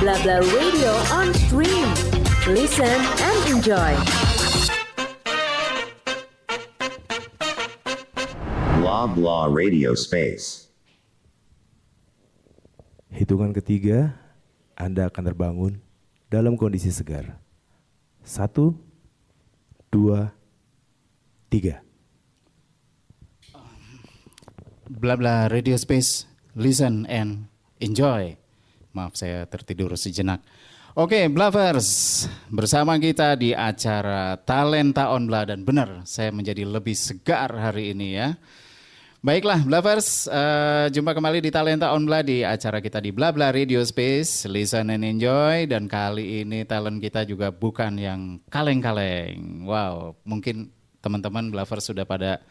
Blah Blah Radio on stream. Listen and enjoy. Blah Blah Radio Space. Hitungan ketiga, Anda akan terbangun dalam kondisi segar. 1, 2, 3. Blah Blah Radio Space, listen and enjoy. Maaf saya tertidur sejenak. Oke, Blavers, bersama kita di acara Talenta on Blah, dan benar saya menjadi lebih segar hari ini ya. Baiklah, Blavers, jumpa kembali di Talenta on Blah di acara kita di Blah Blah Radio Space, listen and enjoy. Dan kali ini talent kita juga bukan yang kaleng-kaleng. Wow, mungkin teman-teman Blavers sudah pada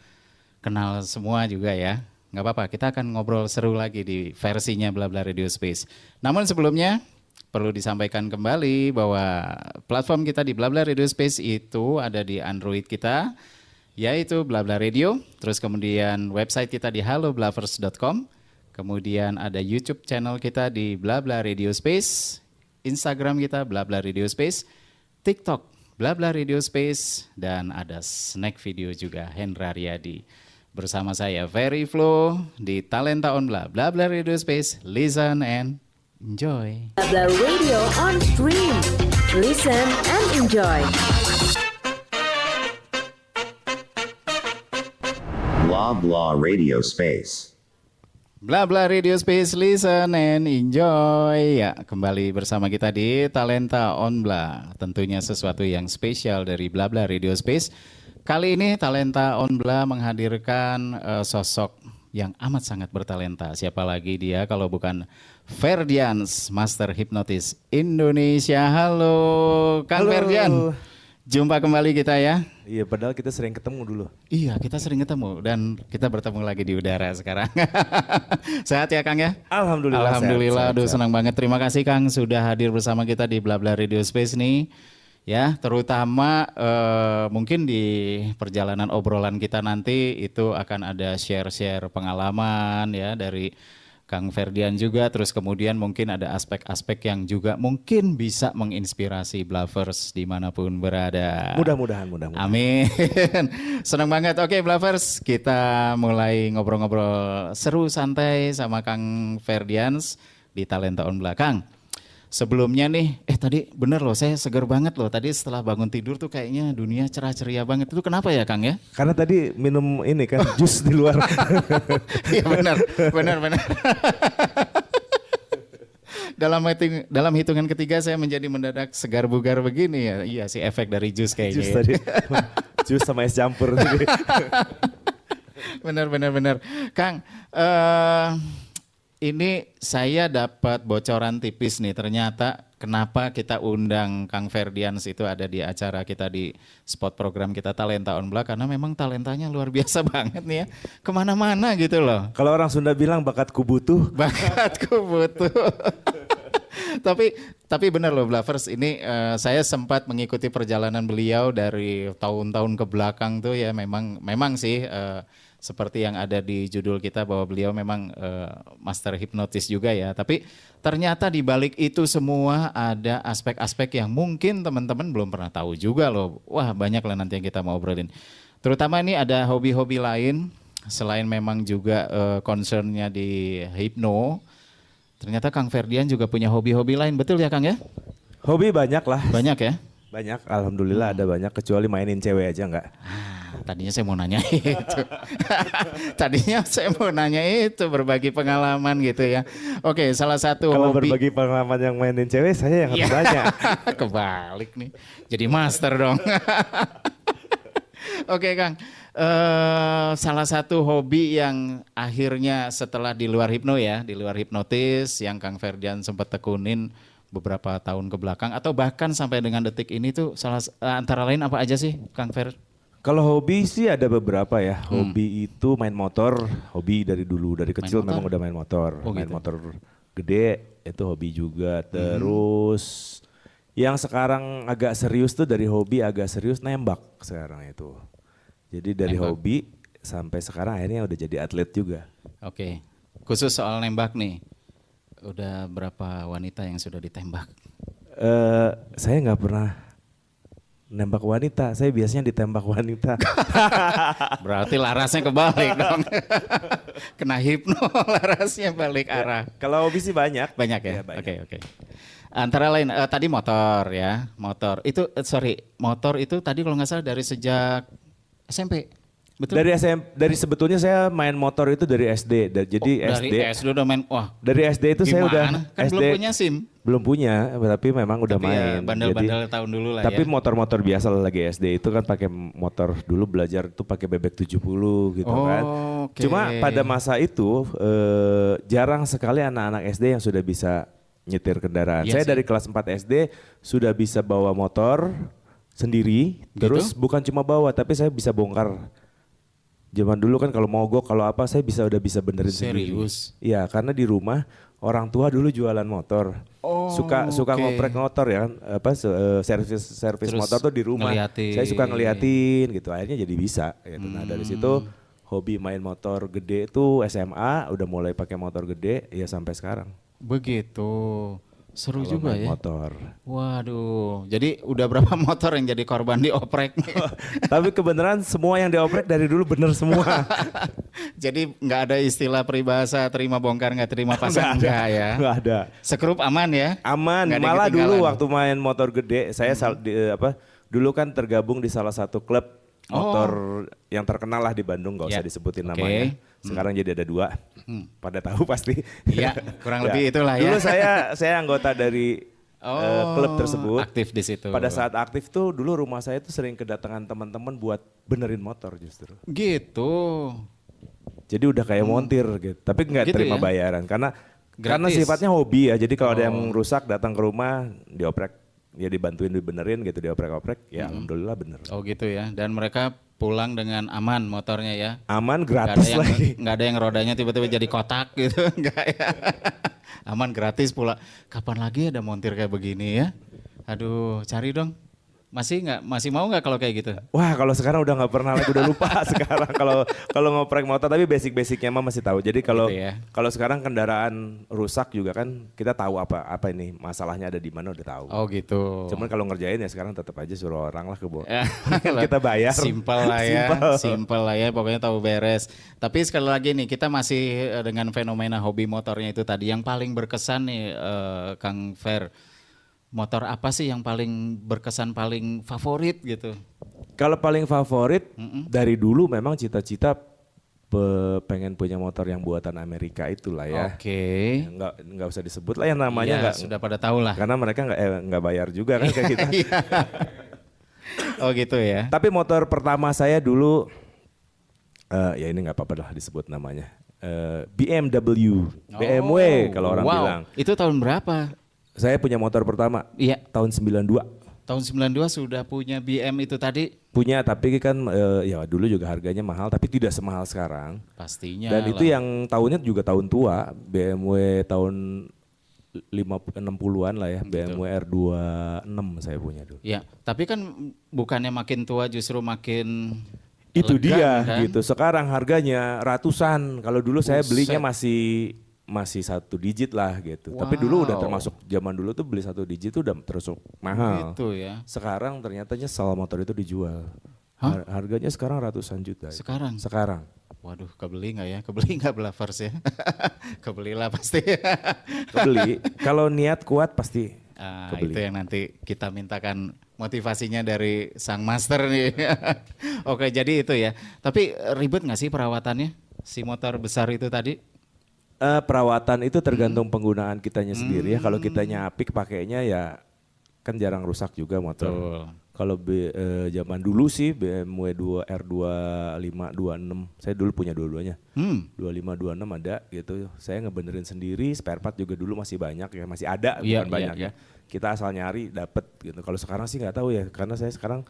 kenal semua juga ya. Nggak apa-apa, kita akan ngobrol seru lagi di versinya Blah Blah Radio Space. Namun sebelumnya perlu disampaikan kembali bahwa platform kita di Blah Blah Radio Space itu ada di Android kita, yaitu Blah Blah Radio. Terus kemudian website kita di halloblavers.com. Kemudian ada YouTube channel kita di Blah Blah Radio Space, Instagram kita Blah Blah Radio Space, TikTok Blah Blah Radio Space, dan ada snack video juga Hendra Riyadi. Bersama saya Ferry Flow di Talenta on Blah, Blah Blah Radio Space, listen and enjoy. Blah Blah Radio on stream. Listen and enjoy. Blah Blah Radio Space. Blah Blah Radio Space, listen and enjoy. Ya, kembali bersama kita di Talenta on Blah. Tentunya sesuatu yang spesial dari Blah Blah Radio Space. Kali ini Talenta on Blah menghadirkan sosok yang amat sangat bertalenta. Siapa lagi dia kalau bukan Ferdians, Master Hipnotis Indonesia. Halo Kang Ferdian. Jumpa kembali kita ya. Iya, padahal kita sering ketemu dulu. Iya, kita sering ketemu dan kita bertemu lagi di udara sekarang. Sehat ya Kang ya? Alhamdulillah. Alhamdulillah, sehat, aduh sehat. senang banget. Terima kasih Kang sudah hadir bersama kita di Blah Blah Radio Space nih. Ya, terutama mungkin di perjalanan obrolan kita nanti itu akan ada share-share pengalaman ya dari Kang Ferdian juga, terus kemudian mungkin ada aspek-aspek yang juga mungkin bisa menginspirasi Blavers dimanapun berada. Mudah-mudahan. Amin. Senang banget. Oke Blavers, kita mulai ngobrol-ngobrol seru santai sama Kang Ferdians di Talenta on Blah. Kang, sebelumnya nih, tadi bener loh, saya seger banget loh. Tadi setelah bangun tidur tuh kayaknya dunia cerah ceria banget. Itu kenapa ya Kang ya? Karena tadi minum ini kan jus di luar. Iya benar. Dalam hitungan ketiga saya menjadi mendadak segar bugar begini ya. Iya sih, efek dari jus kayaknya. Jus ya. tadi. Jus sama es campur. Benar. Kang, ini saya dapat bocoran tipis nih, ternyata kenapa kita undang Kang Ferdians itu ada di acara kita di spot program kita Talenta on Blah, karena memang talentanya luar biasa banget nih ya, kemana-mana gitu loh. Kalau orang Sunda bilang bakatku butuh. Bakatku butuh. Tapi benar loh Blavers, ini saya sempat mengikuti perjalanan beliau dari tahun-tahun ke belakang tuh ya, memang sih seperti yang ada di judul kita bahwa beliau memang master hipnotis juga ya. Tapi ternyata di balik itu semua ada aspek-aspek yang mungkin teman-teman belum pernah tahu juga loh. Wah, banyak lah nanti yang kita mau obrolin. Terutama ini ada hobi-hobi lain selain memang juga concernnya di hipno. Ternyata Kang Ferdian juga punya hobi-hobi lain, betul ya Kang ya? Hobi banyak lah. Banyak ya? Banyak, alhamdulillah ada banyak, kecuali mainin cewek aja enggak. Tadinya saya mau nanya itu. Tadinya saya mau nanya itu, berbagi pengalaman gitu ya. Oke, salah satu Kalau hobi. berbagi pengalaman yang mainin cewek, saya yang harus tanya. Kebalik nih, jadi master dong. Oke Kang, salah satu hobi yang akhirnya setelah di luar hipno ya, di luar hipnotis yang Kang Ferdian sempat tekunin beberapa tahun ke belakang atau bahkan sampai dengan detik ini tuh antara lain apa aja sih Kang Fer? Kalau hobi sih ada beberapa ya. Hobi itu main motor, hobi dari dulu, dari kecil memang udah main motor. Oh, main gitu. motor gede itu hobi juga. Terus yang sekarang agak serius tuh dari hobi agak serius nembak sekarang itu. Jadi dari Nembak. hobi sampai sekarang akhirnya udah jadi atlet juga. Oke, khusus soal nembak nih. Udah berapa wanita yang sudah ditembak? Saya nggak pernah nembak wanita, saya biasanya ditembak wanita. Berarti larasnya kebalik dong. Kena hipno, larasnya balik arah. Kalau hobi sih banyak. Banyak ya? Iya, banyak. Oke. Antara lain tadi motor ya, motor. Itu motor itu tadi kalau nggak salah dari sejak SMP. Betul? Dari sebetulnya saya main motor itu dari SD. Jadi Dari SD udah main, wah. Dari SD itu saya udah Gimana? Kan belum punya SIM. Belum punya, tapi memang udah Tapi main. ya bandel-bandel tahun dulu lah tapi ya. motor-motor biasa lah lagi SD itu kan pakai motor dulu belajar tuh pakai bebek 70 gitu kan. Oke. Cuma pada masa itu jarang sekali anak-anak SD yang sudah bisa nyetir kendaraan. Iya Saya sih. dari kelas 4 SD sudah bisa bawa motor sendiri. Gitu? Terus bukan cuma bawa tapi saya bisa bongkar. Zaman dulu kan kalau mogok kalau apa saya udah bisa benerin sendiri. Serius? Iya, karena di rumah orang tua dulu jualan motor. Oh, suka oke. ngoprek motor ya kan, servis Terus motor tuh di rumah. ngeliatin. Saya suka ngeliatin gitu. Akhirnya jadi bisa gitu. Nah, dari situ hobi main motor gede itu SMA udah mulai pakai motor gede ya sampai sekarang. Begitu. Seru Kalau juga main ya. motor. Waduh, jadi udah berapa motor yang jadi korban dioprek nih? Tapi kebenaran semua yang dioprek dari dulu bener semua. Jadi nggak ada istilah peribahasa terima bongkar nggak terima pasang Nggak ada, enggak ya? nggak ada. Sekrup aman ya? Aman, Nggak ada malah ketinggalan. dulu waktu main motor gede, saya dulu kan tergabung di salah satu klub motor yang terkenal lah di Bandung, nggak usah Ya. disebutin Oke. namanya. Sekarang jadi ada 2, pada tahu pasti. Iya, kurang lebih itulah ya. Dulu saya anggota dari klub tersebut. Aktif di situ. Pada saat aktif tuh dulu rumah saya tuh sering kedatangan teman-teman buat benerin motor justru. Gitu. Jadi udah kayak montir gitu, tapi nggak Gitu terima ya? bayaran karena Gratis? sifatnya hobi ya. Jadi kalau ada yang rusak datang ke rumah dioprek, ya dibantuin dibenerin gitu, dioprek-oprek, ya alhamdulillah bener. Oh gitu ya. Dan mereka pulang dengan aman motornya ya. Aman Nggak gratis ada yang, lagi. nggak ada yang rodanya tiba-tiba jadi kotak gitu, enggak ya. Aman gratis pula. Kapan lagi ada montir kayak begini ya? Aduh, cari dong. Masih mau nggak kalau kayak gitu? Wah kalau sekarang udah nggak pernah lagi, udah lupa sekarang kalau ngoprek motor, tapi basic-basicnya mah masih tahu. Jadi kalau Gitu ya. kalau sekarang kendaraan rusak juga kan kita tahu apa ini masalahnya ada di mana udah tahu. Oh gitu. Cuman kalau ngerjain ya sekarang tetap aja suruh orang lah ke bawah. Ya, Kita bayar. Simpel lah ya, simpel lah ya, pokoknya tahu beres. Tapi sekali lagi nih, kita masih dengan fenomena hobi motornya itu tadi. Yang paling berkesan nih, Kang Fer, motor apa sih yang paling berkesan, paling favorit gitu? Kalau paling favorit dari dulu memang cita-cita pengen punya motor yang buatan Amerika itulah ya. Oke. Nggak usah disebut lah yang namanya Iya, nggak. sudah pada tahu lah. Karena mereka nggak bayar juga kan kayak kita. Iya. Oh gitu ya. Tapi motor pertama saya dulu, ya ini nggak apa-apa lah disebut namanya. BMW kalau orang wow. bilang. Itu tahun berapa? Saya punya motor pertama Iya. tahun 92. Tahun 92 sudah punya BM itu tadi? Punya tapi kan ya dulu juga harganya mahal tapi tidak semahal sekarang. Pastinya. Dan itu lah. yang tahunnya juga tahun tua, BMW tahun 60-an lah ya, BMW R26 saya punya dulu. Ya, tapi kan bukannya makin tua justru makin Itu elegan, dia kan? gitu. Sekarang harganya ratusan. Kalau dulu saya Buset. belinya masih 1 digit lah gitu. Tapi dulu udah Wow. termasuk zaman dulu tuh beli 1 digit tuh udah termasuk mahal. Gitu ya. Sekarang ternyata nyesal motor itu dijual. Hah? Harganya sekarang ratusan juta. Sekarang? Sekarang. Waduh, kebeli nggak ya? Kebeli nggak Blavers ya? Kebelilah pasti. Kebeli. Kalau niat kuat pasti kebeli. Itu yang nanti kita mintakan motivasinya dari sang master nih. Oke, jadi itu ya. Tapi ribet nggak sih perawatannya? Si motor besar itu tadi? Perawatan itu tergantung penggunaan kitanya sendiri ya. Kalau kitanya apik pakainya ya kan jarang rusak juga motor. Betul. Kalau zaman dulu sih BMW R25, 26, saya dulu punya dua-duanya. 25, 26 ada gitu. Saya ngebenerin sendiri, spare part juga dulu masih banyak ya, masih ada Iya, bukan banyak iya, ya. Kita asal nyari dapet gitu. Kalau sekarang sih nggak tahu ya, karena saya sekarang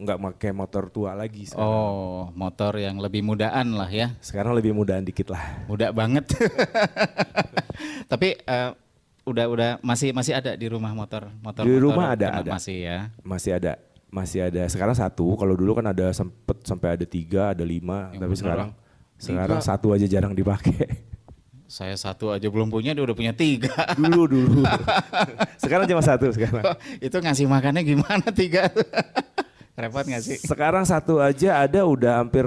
nggak pakai motor tua lagi. Sekarang. Oh, motor yang lebih mudaan lah ya. Sekarang lebih mudahan dikit lah. Muda banget. Tapi udah masih ada di rumah motor. Di rumah ada. Masih ya. Masih ada. Sekarang 1. Kalau dulu kan ada sampai ada 3, ada 5. Yang Tapi beneran. sekarang 1 aja jarang dipakai. Saya satu aja belum punya, dia udah punya 3. Dulu. Sekarang cuma 1 sekarang. Itu ngasih makannya gimana 3? Repot gak sih? Sekarang 1 aja ada udah hampir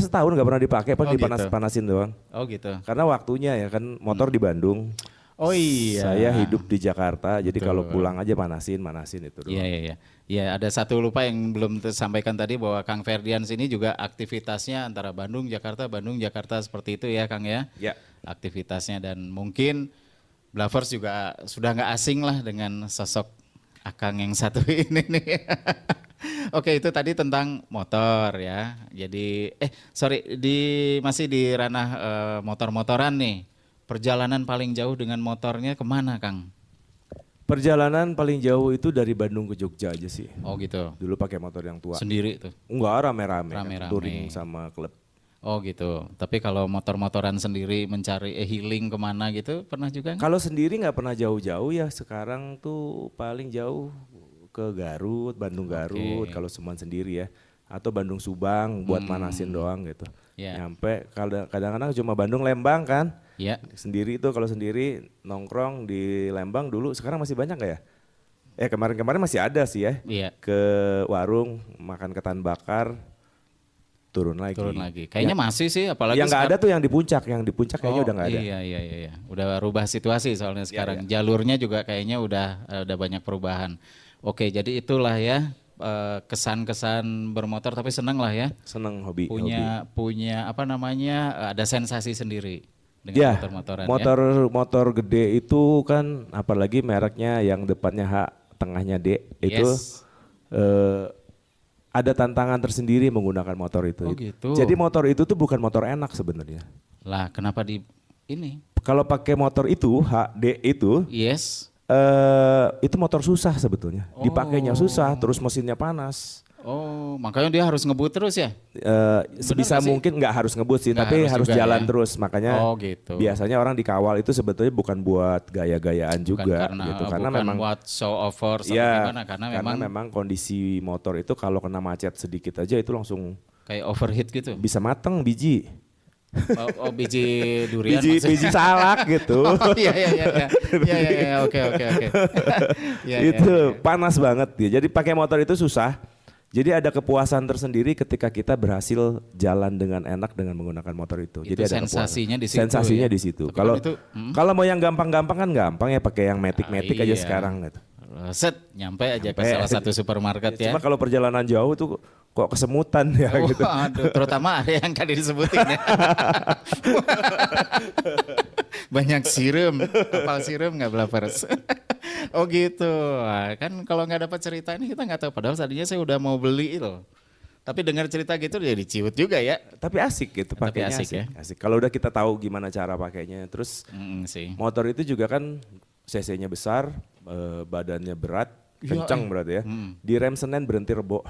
setahun nggak pernah dipakai, Oh, gitu. dipanas-panasin doang. Oh gitu. Karena waktunya ya kan motor di Bandung. Oh iya. Saya hidup di Jakarta, jadi kalau pulang aja manasin itu doang. Iya. Ya, ada satu lupa yang belum tersampaikan tadi bahwa Kang Ferdian sini juga aktivitasnya antara Bandung, Jakarta seperti itu ya Kang ya. Ya. Aktivitasnya dan mungkin Blavers juga sudah nggak asing lah dengan sosok Akang yang satu ini nih. Oke, itu tadi tentang motor ya. Jadi masih di ranah motor-motoran nih. Perjalanan paling jauh dengan motornya kemana Kang? Perjalanan paling jauh itu dari Bandung ke Jogja aja sih. Oh gitu. Dulu pakai motor yang tua. Sendiri tuh? Enggak, rame-rame. Rame-rame. Touring sama klub. Oh gitu. Tapi kalau motor-motoran sendiri mencari healing kemana gitu pernah juga nggak? Kalau sendiri nggak pernah jauh-jauh ya. Sekarang tuh paling jauh ke Garut, Bandung Garut. Kalau cuman sendiri ya. Atau Bandung Subang buat manasin doang gitu. Ya. Nyampe kadang-kadang cuma Bandung Lembang kan. Ya. Sendiri itu kalau sendiri nongkrong di Lembang dulu, sekarang masih banyak nggak ya? Kemarin-kemarin masih ada sih ya. Iya. Ke warung makan ketan bakar, turun lagi. Kayaknya masih sih, apalagi yang nggak ada tuh yang di puncak kayaknya udah nggak ada. Iya. Udah rubah situasi soalnya sekarang. Jalurnya juga kayaknya udah banyak perubahan. Oke, jadi itulah ya kesan-kesan bermotor, tapi seneng lah ya. Seneng hobi. Punya apa namanya? Ada sensasi sendiri dengan motor-motoran motor gede itu kan apalagi mereknya yang depannya H, tengahnya D itu ada tantangan tersendiri menggunakan motor itu. Oh gitu. Jadi motor itu tuh bukan motor enak sebenarnya. Lah, kenapa di ini? Kalau pakai motor itu HD itu itu motor susah sebetulnya. Dipakainya susah, terus mesinnya panas. Oh, makanya dia harus ngebut terus ya? Sebisa mungkin nggak harus ngebut sih, tapi harus jalan terus. Makanya gitu. biasanya orang dikawal itu sebetulnya bukan buat gaya-gayaan juga, karena bukan memang buat show over atau gimana, karena memang kondisi motor itu kalau kena macet sedikit aja itu langsung kayak overheat gitu. bisa mateng biji. Biji durian biji salak gitu. Iya, oke. Itu panas banget ya. Jadi pakai motor itu susah. Jadi ada kepuasan tersendiri ketika kita berhasil jalan dengan enak dengan menggunakan motor itu. Jadi ada sensasinya di situ. Sensasinya di situ. Kalau mau yang gampang-gampang kan gampang ya, pakai yang matic aja sekarang gitu. Set, nyampe aja ke salah satu supermarket ya. Cuma kalau perjalanan jauh tuh kok kesemutan ya gitu. Aduh, terutama ada yang tadi disebutin ya. Banyak sirum, kapal sirum nggak Blavers? Oh gitu, kan kalau nggak dapat cerita ini kita nggak tahu. Padahal tadinya saya udah mau beli itu. Tapi dengar cerita gitu jadi ciut juga ya. Tapi asik gitu pakainya. Tapi asik ya. Asik. Kalau udah kita tahu gimana cara pakainya. Terus motor itu juga kan cc-nya besar, badannya berat, kencang berarti ya. Di rem Senen berhenti Rebo.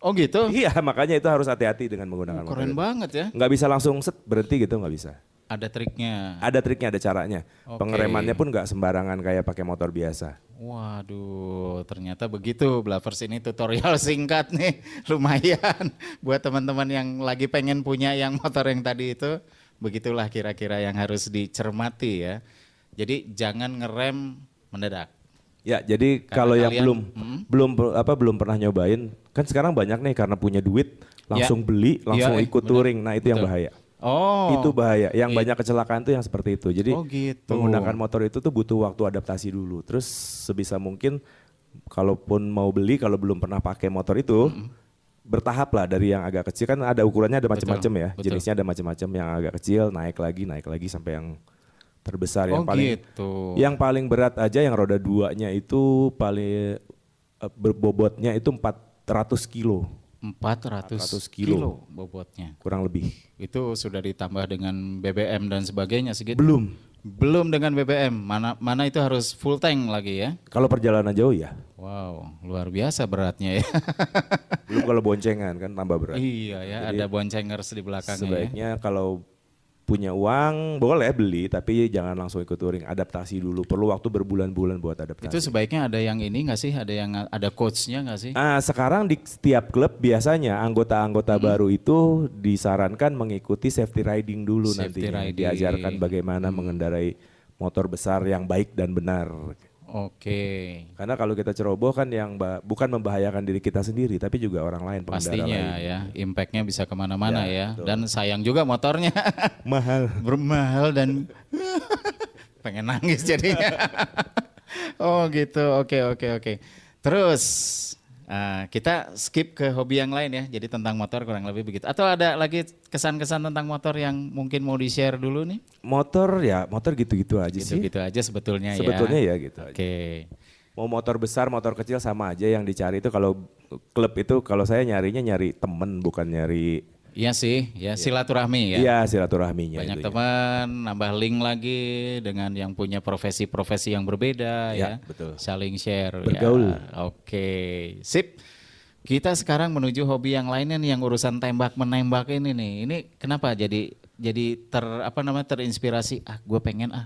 Oh gitu? Iya, makanya itu harus hati-hati dengan menggunakan motor. Keren banget ya. Nggak bisa langsung set berhenti gitu, nggak bisa. Ada triknya. Ada triknya, ada caranya. Pengeremannya pun nggak sembarangan kayak pakai motor biasa. Waduh, ternyata begitu Blavers, ini tutorial singkat nih, lumayan buat teman-teman yang lagi pengen punya yang motor yang tadi itu. Begitulah kira-kira yang harus dicermati ya. Jadi jangan ngerem mendadak. Ya, jadi kalau yang belum pernah nyobain, kan sekarang banyak nih karena punya duit langsung beli, langsung ikut touring. Nah, itu yang bahaya. Oh. Itu bahaya. Yang banyak kecelakaan tuh yang seperti itu. Jadi gitu. menggunakan motor itu tuh butuh waktu adaptasi dulu. Terus sebisa mungkin kalaupun mau beli, kalau belum pernah pakai motor itu, bertahap lah dari yang agak kecil, kan ada ukurannya, ada macam-macam ya. Jenisnya ada macam-macam, yang agak kecil naik lagi sampai yang terbesar. Yang paling berat aja yang roda 2-nya itu paling berbobotnya itu 400 kilo. 400 kilo bobotnya. Kurang lebih. Itu sudah ditambah dengan BBM dan sebagainya segitu? Belum dengan BBM, mana itu harus full tank lagi ya? Kalau perjalanan jauh ya. Wow, luar biasa beratnya ya. Belum kalau boncengan kan tambah berat. Iya ya, jadi, ada boncengers di belakangnya. Sebaiknya kalau punya uang boleh beli tapi jangan langsung ikut touring, adaptasi dulu, perlu waktu berbulan-bulan buat adaptasi. Itu sebaiknya ada yang ini nggak sih, ada coachnya nggak sih? Sekarang di setiap klub biasanya anggota-anggota baru itu disarankan mengikuti safety riding dulu, Safety nantinya riding. diajarkan bagaimana mengendarai motor besar yang baik dan benar. Oke. Karena kalau kita ceroboh kan yang bukan membahayakan diri kita sendiri tapi juga orang lain, pengendara Pastinya lain. ya, impactnya bisa kemana-mana ya. betul. Dan sayang juga motornya. Mahal. Bermahal dan pengen nangis jadinya. Oh gitu, oke. Terus kita skip ke hobi yang lain ya. Jadi tentang motor kurang lebih begitu. Atau ada lagi kesan-kesan tentang motor yang mungkin mau di-share dulu nih? Motor gitu-gitu aja sih. Gitu-gitu aja sebetulnya ya. Sebetulnya ya gitu aja. Oke. Mau motor besar, motor kecil sama aja, yang dicari itu kalau klub itu kalau saya nyari temen bukan nyari. Iya sih, ya silaturahmi ya. Iya, silaturahminya. Banyak itu, ya. teman, nambah link lagi dengan yang punya profesi-profesi yang berbeda ya. Betul. Saling share. Bergaul. Ya. Oke, sip. Kita sekarang menuju hobi yang lainnya nih, yang urusan tembak menembak ini nih. Ini kenapa jadi terinspirasi? Gue pengen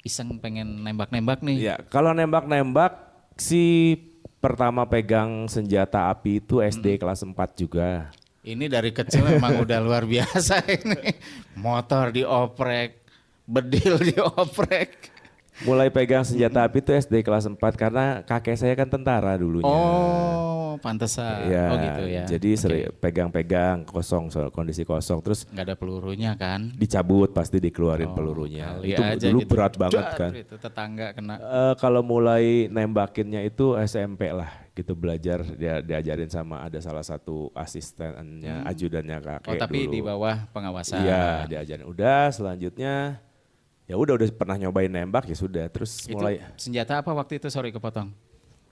iseng pengen nembak-nembak nih. Iya, kalau nembak-nembak sih pertama pegang senjata api itu SD kelas 4 juga. Ini dari kecil emang udah luar biasa ini. Motor dioprek, bedil dioprek. Mulai pegang senjata api itu SD kelas 4 karena kakek saya kan tentara dulunya. Oh, pantesan. Iya, Oh gitu ya. jadi Oke. sering pegang-pegang kosong, kondisi kosong, terus Nggak ada pelurunya kan? dicabut pasti dikeluarin pelurunya. Kali Itu aja dulu gitu. berat banget Dar, kan. Itu tetangga kena. Kalau mulai nembakinnya itu SMP lah, gitu belajar, dia diajarin sama ada salah satu asistennya, ajudannya kakek Tapi dulu. di bawah pengawasan. Iya, diajarin. Udah, selanjutnya ya udah pernah nyobain nembak ya sudah, terus Itu mulai senjata apa waktu itu? Sorry kepotong.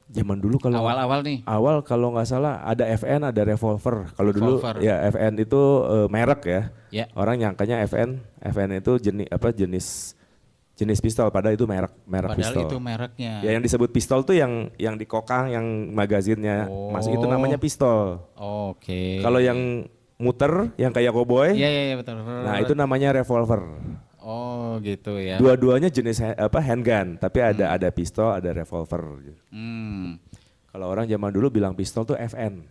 zaman dulu kalau Awal-awal nih. awal kalau nggak salah ada FN, ada revolver. Kalau dulu Revolver. ya FN itu merek ya. Ya. Orang nyangkanya FN itu jenis pistol, padahal itu merek Padahal pistol. itu mereknya. Ya yang disebut pistol tuh yang dikokang, yang magazinnya masuk, itu namanya pistol. Oke. Kalau yang muter, yang kayak koboi, Iya betul. nah itu namanya revolver. Oh gitu ya. Dua-duanya jenis handgun, tapi ada pistol, ada revolver. Hmm, Kalau orang zaman dulu bilang pistol tuh FN.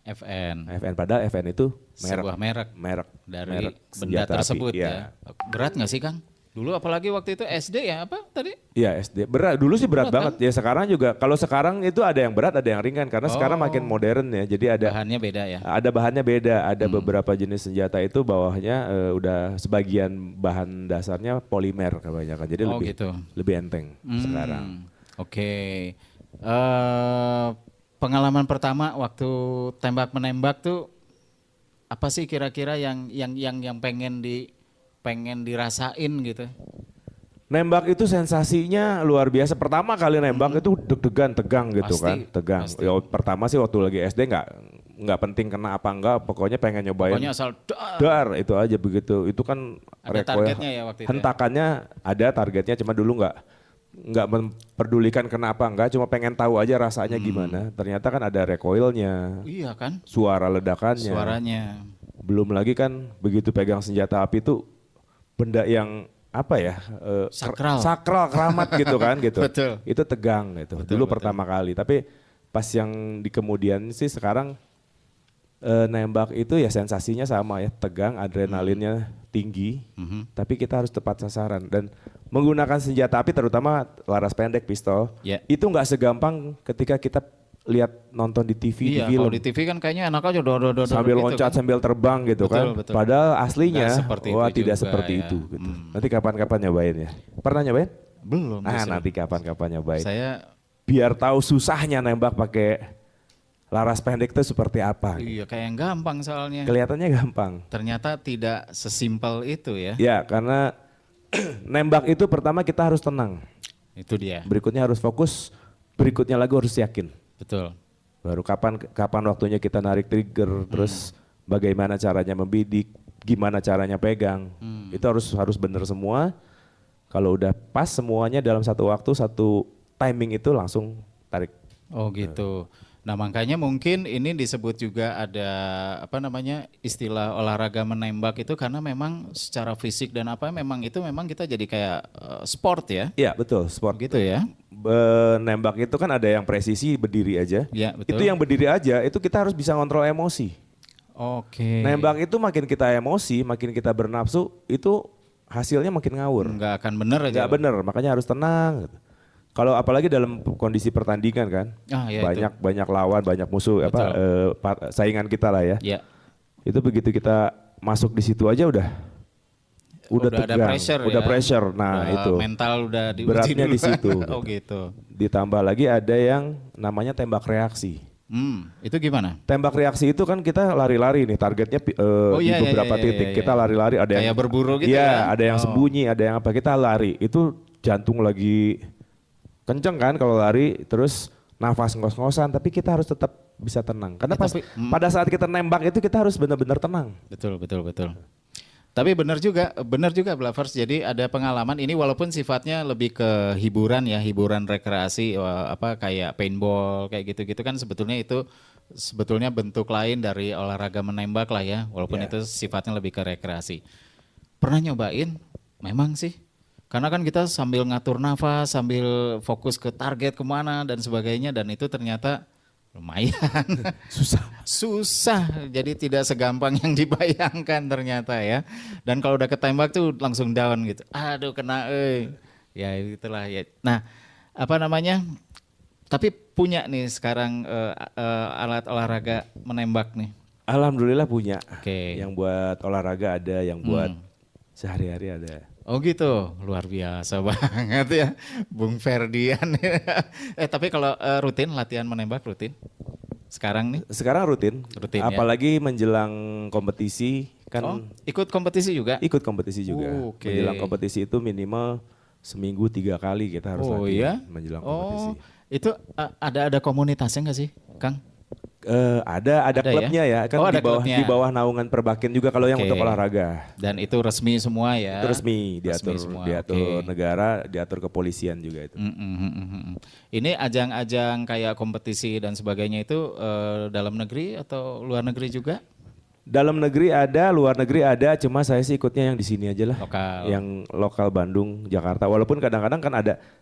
FN. FN padahal FN itu Sebuah merek merek dari merek benda senjata api. tersebut Iya. ya. Berat nggak sih Kang? Dulu apalagi waktu itu SD ya apa tadi? Iya SD. Berat dulu sih berat Berat, banget. Ya sekarang juga. Kalau sekarang itu ada yang berat, ada yang ringan karena sekarang makin modern ya. Jadi ada Bahannya beda ya. ada bahannya beda. Ada beberapa jenis senjata itu bawahnya udah sebagian bahan dasarnya polimer kebanyakan. Jadi Oh, lebih gitu. lebih enteng sekarang. Oke. Pengalaman pertama waktu tembak menembak tuh apa sih kira-kira yang pengen dirasain gitu? Nembak itu sensasinya luar biasa. Pertama kali nembak itu deg-degan, tegang gitu Pasti, kan, tegang. pasti. Ya, pertama sih waktu lagi SD nggak penting kena apa enggak, pokoknya pengen nyobain. Pokoknya asal Dar itu aja begitu. Itu kan Ada targetnya ya waktu itu ya? hentakannya ada targetnya, cuma dulu nggak memperdulikan kena apa enggak, cuma pengen tahu aja rasanya gimana. Ternyata kan ada recoilnya, iya kan? suara ledakannya. Suaranya. Belum lagi kan begitu pegang senjata api itu benda yang apa ya, sakral keramat gitu kan gitu. Betul. Itu tegang gitu. Dulu pertama kali, tapi pas yang di kemudian sih sekarang nembak itu ya sensasinya sama ya, tegang, adrenalinnya tinggi, tapi kita harus tepat sasaran dan menggunakan senjata api terutama laras pendek pistol. Ya. Itu nggak segampang ketika kita lihat nonton di TV, Iya, di film. kalau di TV kan kayaknya enak aja Sambil gitu loncat, kan. sambil terbang gitu Betul, kan. betul. Padahal aslinya, Nggak seperti itu tidak juga seperti ya. itu. Gitu. Nanti kapan-kapan nyobain ya. Pernah nyobain? Belum. justru. Nanti kapan-kapan nyobain. Saya Biar tahu susahnya nembak pakai laras pendek itu seperti apa. iya kayak yang gampang soalnya. Kelihatannya gampang. Ternyata tidak sesimpel itu ya. Ya, karena nembak itu pertama kita harus tenang. Itu dia. Berikutnya harus fokus, berikutnya lagi harus yakin. Betul. Baru kapan waktunya kita narik trigger, terus bagaimana caranya membidik, gimana caranya pegang. Itu harus benar semua. Kalau udah pas semuanya dalam satu waktu, satu timing itu langsung tarik. Oh gitu. Nah makanya mungkin ini disebut juga ada apa namanya istilah olahraga menembak itu karena memang secara fisik dan apa memang itu memang kita jadi kayak sport ya. Iya betul, sport. Gitu ya. Nembak itu kan ada yang presisi berdiri aja. Iya betul. Itu yang berdiri aja itu kita harus bisa ngontrol emosi. Oke. Nembak itu makin kita emosi, makin kita bernafsu, itu hasilnya makin ngawur. Nggak akan bener aja. Nggak bener, makanya harus tenang. Gitu. Kalau apalagi dalam kondisi pertandingan kan, ya banyak lawan, banyak musuh, saingan kita lah ya. Iya. Itu begitu kita masuk di situ aja udah tegang, ada pressure udah ya. pressure. Nah udah itu mental udah diuji beratnya dulu. di situ. Oh gitu. Ditambah lagi ada yang namanya tembak reaksi. Itu gimana? Tembak reaksi itu kan kita lari-lari nih, targetnya di beberapa titik. Kita lari-lari, ada kayak yang berburu gitu ya. Ada yang Oh. sembunyi, ada yang apa. Kita lari, itu jantung lagi kenceng kan kalau lari, terus nafas ngos-ngosan, tapi kita harus tetap bisa tenang. Karena pada saat kita nembak itu kita harus benar-benar tenang. Betul. Tapi benar juga Blavers. Jadi ada pengalaman ini walaupun sifatnya lebih ke hiburan ya, hiburan rekreasi apa kayak paintball kayak gitu-gitu kan sebetulnya bentuk lain dari olahraga menembak lah ya, walaupun itu sifatnya lebih ke rekreasi. Pernah nyobain? Memang sih. Karena kan kita sambil ngatur nafas, sambil fokus ke target kemana dan sebagainya dan itu ternyata lumayan susah. Jadi tidak segampang yang dibayangkan ternyata ya. Dan kalau udah ketembak tuh langsung down gitu. Aduh kena ya itulah ya. Nah apa namanya, tapi punya nih sekarang alat olahraga menembak nih. Alhamdulillah punya. Oke. Yang buat olahraga ada, yang buat sehari-hari ada. Oh gitu, luar biasa banget ya Bung Ferdian. Tapi kalau rutin latihan menembak rutin? Sekarang nih? Sekarang rutin ya. Apalagi menjelang kompetisi kan. Ikut kompetisi juga? Ikut kompetisi juga. Menjelang kompetisi itu minimal seminggu 3 kali kita harus latihan menjelang kompetisi. Itu ada komunitasnya nggak sih, Kang? Ada klubnya ya, kan di bawah naungan Perbakin juga kalau yang untuk olahraga. Dan itu resmi semua ya? Itu resmi, diatur negara, diatur kepolisian juga itu. Ini ajang-ajang kayak kompetisi dan sebagainya itu dalam negeri atau luar negeri juga? Dalam negeri ada, luar negeri ada, cuma saya sih ikutnya yang di sini aja lah. Lokal. Yang lokal Bandung, Jakarta. Walaupun kadang-kadang kan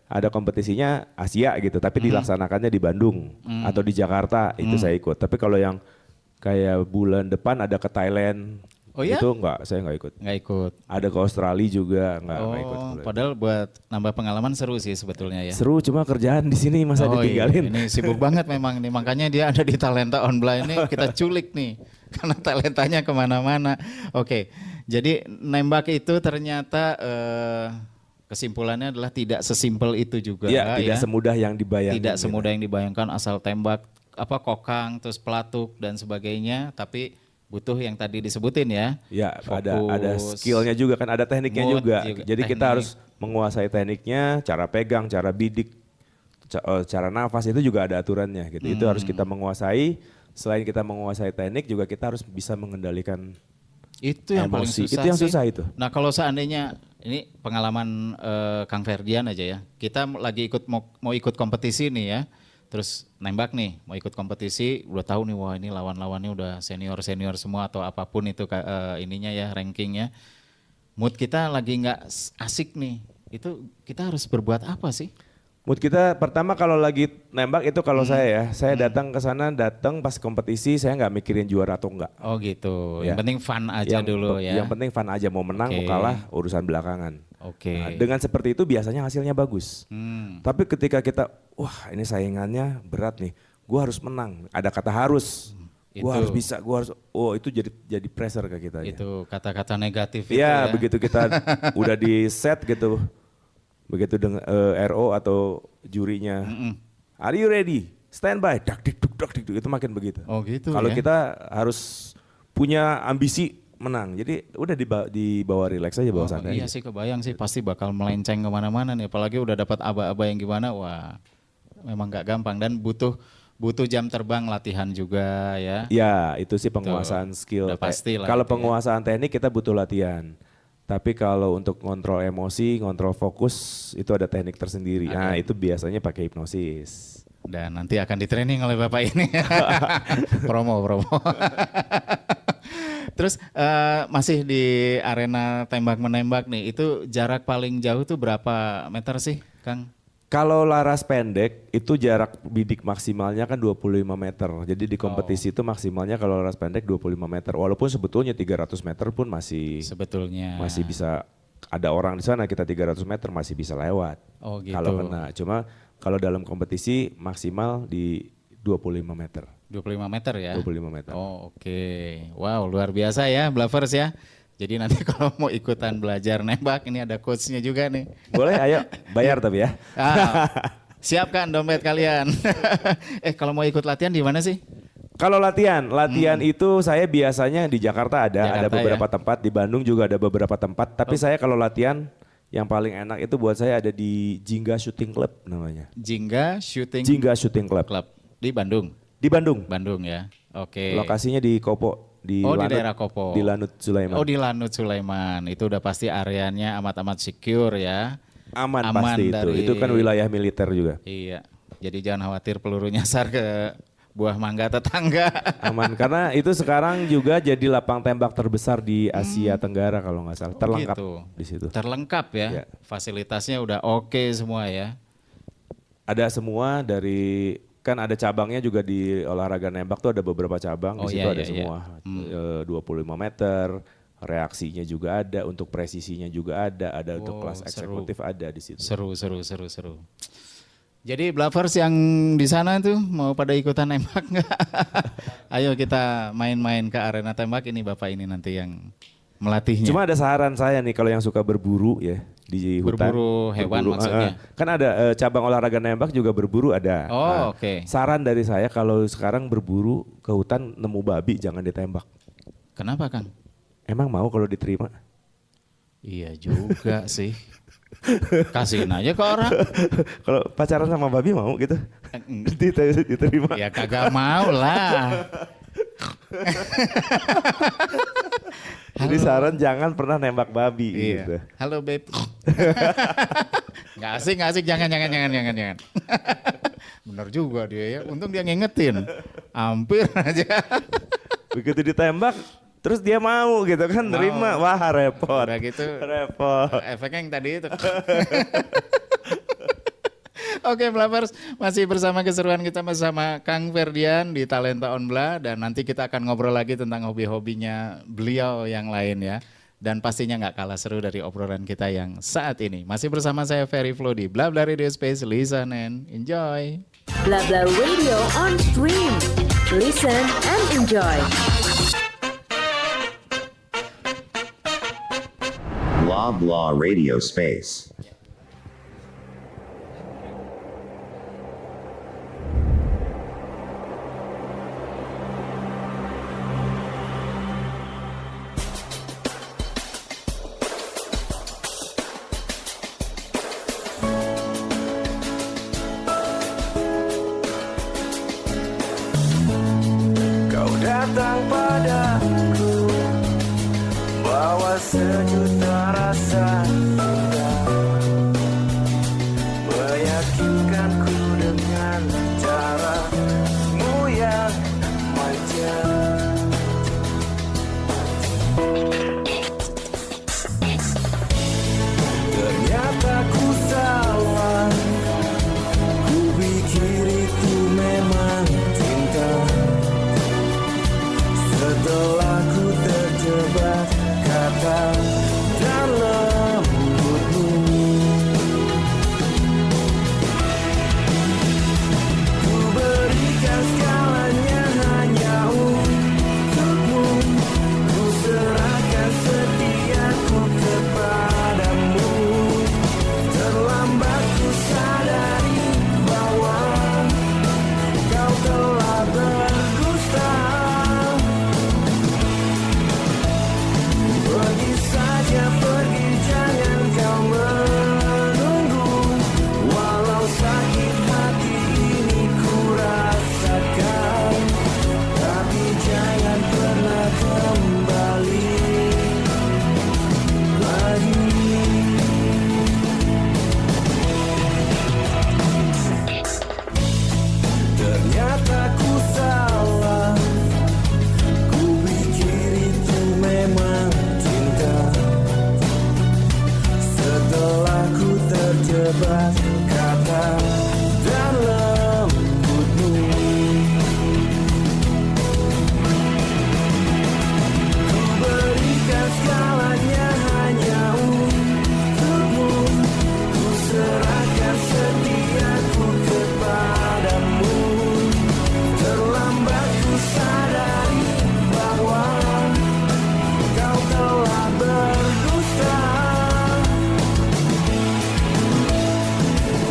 ada kompetisinya Asia gitu, tapi dilaksanakannya di Bandung atau di Jakarta, itu saya ikut. Tapi kalau yang kayak bulan depan ada ke Thailand, itu saya nggak ikut. Nggak ikut. Ada ke Australia juga, nggak ikut. Padahal buat nambah pengalaman seru sih sebetulnya ya. Seru, cuma kerjaan di sini masa ditinggalin. Ini sibuk banget memang nih, makanya dia ada di Talenta Online ini kita culik nih. Karena talentanya kemana-mana. Oke, jadi nembak itu ternyata kesimpulannya adalah tidak sesimpel itu juga. Ya, tidak semudah yang dibayangkan. Tidak semudah yang dibayangkan asal tembak kokang terus pelatuk dan sebagainya, tapi butuh yang tadi disebutin ya. Ya, ada skillnya juga kan, ada tekniknya juga. Jadi kita harus menguasai tekniknya, cara pegang, cara bidik, cara nafas itu juga ada aturannya gitu. Itu harus kita menguasai. Selain kita menguasai teknik juga kita harus bisa mengendalikan itu yang paling susah. Itu yang susah itu. Nah kalau seandainya ini pengalaman Kang Ferdian aja ya, kita lagi mau ikut kompetisi nih ya, terus nembak nih mau ikut kompetisi, udah tahu nih wah ini lawan-lawannya udah senior semua atau apapun itu ininya ya rankingnya, mood kita lagi nggak asik nih, itu kita harus berbuat apa sih? Mood kita pertama kalau lagi nembak itu kalau saya datang ke sana, pas kompetisi saya nggak mikirin juara atau enggak. Oh gitu, yang penting fun aja dulu ya. Yang penting fun aja, mau menang mau kalah urusan belakangan. Nah, dengan seperti itu biasanya hasilnya bagus. Tapi ketika kita, wah ini saingannya berat nih, gue harus menang, ada kata harus. Gue harus bisa, itu jadi pressure ke kita. Itu kata-kata negatif itu ya. Begitu kita udah di set gitu. Begitu dengan RO atau jurinya, are you ready? Stand by, itu makin begitu. Oh gitu. Kalau kita harus punya ambisi menang, jadi udah dibawa relax aja, bawa santai. Iya sih, kebayang sih pasti bakal melenceng kemana-mana nih, apalagi udah dapat aba-aba yang gimana, wah memang nggak gampang dan butuh jam terbang latihan juga ya. Ya itu sih penguasaan skill. Kalau penguasaan teknik kita butuh latihan. Tapi kalau untuk ngontrol emosi, ngontrol fokus, itu ada teknik tersendiri. Nah itu biasanya pakai hipnosis. Dan nanti akan di-training oleh Bapak ini. Promo. Terus masih di arena tembak-menembak nih, itu jarak paling jauh tuh berapa meter sih, Kang? Kalau laras pendek itu jarak bidik maksimalnya kan 25 meter. Jadi di kompetisi itu maksimalnya kalau laras pendek 25 meter. Walaupun sebetulnya 300 meter pun masih bisa ada orang di sana, kita 300 meter masih bisa lewat. Oh gitu. Kalau kena. Cuma kalau dalam kompetisi maksimal di 25 meter. 25 meter ya? 25 meter. Oh oke. Wow luar biasa ya Bluffers ya. Jadi nanti kalau mau ikutan belajar nembak ini ada coachnya juga nih. Boleh ayo bayar tapi ya. Siapkan dompet kalian. Kalau mau ikut latihan di mana sih? Kalau latihan itu saya biasanya di Jakarta ada beberapa tempat, di Bandung juga ada beberapa tempat. Tapi saya kalau latihan yang paling enak itu buat saya ada di Jingga Shooting Club namanya. Jingga Shooting Club. Di Bandung? Di Bandung. Bandung ya, oke. Lokasinya di Kopo. Di daerah Kopo. Di Lanut Sulaiman. Oh di Lanut Sulaiman, itu udah pasti areanya amat-amat secure ya. Aman pasti itu kan wilayah militer juga. Iya, jadi jangan khawatir peluru nyasar ke buah mangga tetangga. Aman, karena itu sekarang juga jadi lapang tembak terbesar di Asia Tenggara kalau nggak salah. Terlengkap gitu. Di situ. Terlengkap ya, Ya. Fasilitasnya udah oke semua ya. Ada semua dari, kan ada cabangnya juga di olahraga nembak tuh ada beberapa cabang. Di situ ada semua. 25 meter, reaksinya juga ada, untuk presisinya juga ada untuk kelas eksekutif ada di situ. Seru. Jadi Bluffers yang di sana tuh mau pada ikutan nembak nggak? Ayo kita main-main ke arena tembak, ini Bapak ini nanti yang melatihnya. Cuma ada saran saya nih kalau yang suka berburu ya di hutan. Berburu hewan maksudnya? Kan ada cabang olahraga nembak juga berburu ada. Oh oke. Saran dari saya kalau sekarang berburu ke hutan nemu babi jangan ditembak. Kenapa Kang? Emang mau kalau diterima? Iya juga sih. Kasihin aja ke orang. Kalau pacaran sama babi mau gitu? Diterima? Ya kagak mau lah. Jadi saran jangan pernah nembak babi. Iya. Gitu. Halo babe. Nggak asik, jangan. Bener juga dia ya. Untung dia ngingetin. Hampir aja. Begitu ditembak, terus dia mau gitu kan, nerima. Wah repot. Udah gitu. Repot. Efeknya yang tadi itu. Oke Bluffers, masih bersama keseruan kita bersama Kang Ferdian di Talenta on Bla, dan nanti kita akan ngobrol lagi tentang hobi-hobinya beliau yang lain ya. Dan pastinya nggak kalah seru dari obrolan kita yang saat ini. Masih bersama saya Ferry Flow di Bla Bla Radio Space, listen and enjoy. Bla Bla Radio on stream. Listen and enjoy. Blah Blah Radio Space. Kau datang padaku, bawa sejuta rasa indah. tebak kata dan lembutmu. Ku berikan segalanya hanya untukmu. Ku serahkan setiaku kepadamu. Terlambat ku sadari bahwa kau telah berdusta.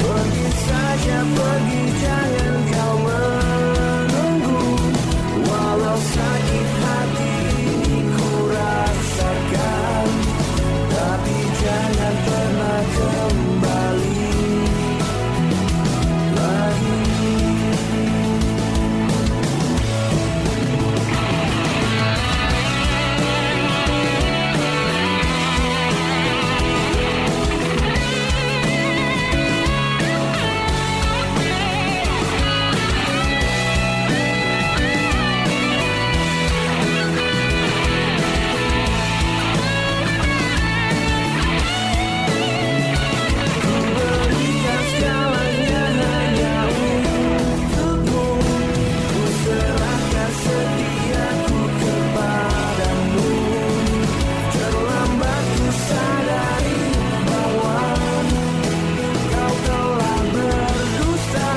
Pergi saja pergi, jangan kau menunggu. Walau sakit hati ini ku rasakan, tapi jangan pernah kembali lagi. Berikan segalanya hanya untukmu. Ku serahkan setiaku kepadamu. Terlambat ku sadari bahwa kau telah berdusta.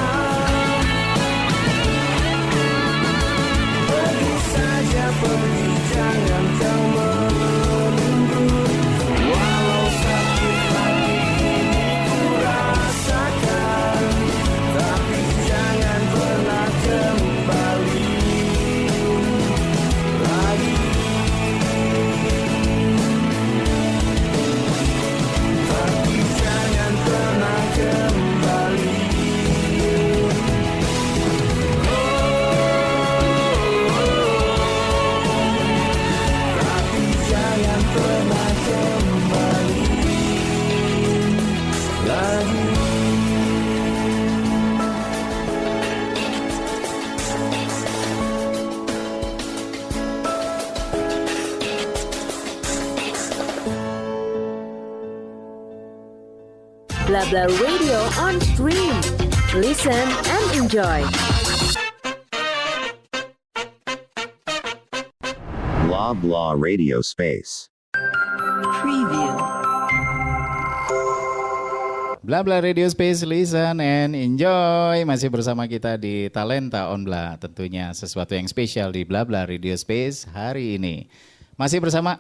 Pergi saja pergi, jangan kau menunggu. Walau sakit hati ini ku rasakan, tapi jangan pernah kembali lagi. Tapi jangan pernah kembali. Tapi jangan pernah kembali lagi. Bla Bla Radio on stream. Listen and enjoy. Blah blah radio space. Bla Bla Radio Space, listen and enjoy. Masih bersama kita di Talenta on Bla. Tentunya sesuatu yang spesial di Bla Bla Radio Space hari ini. Masih bersama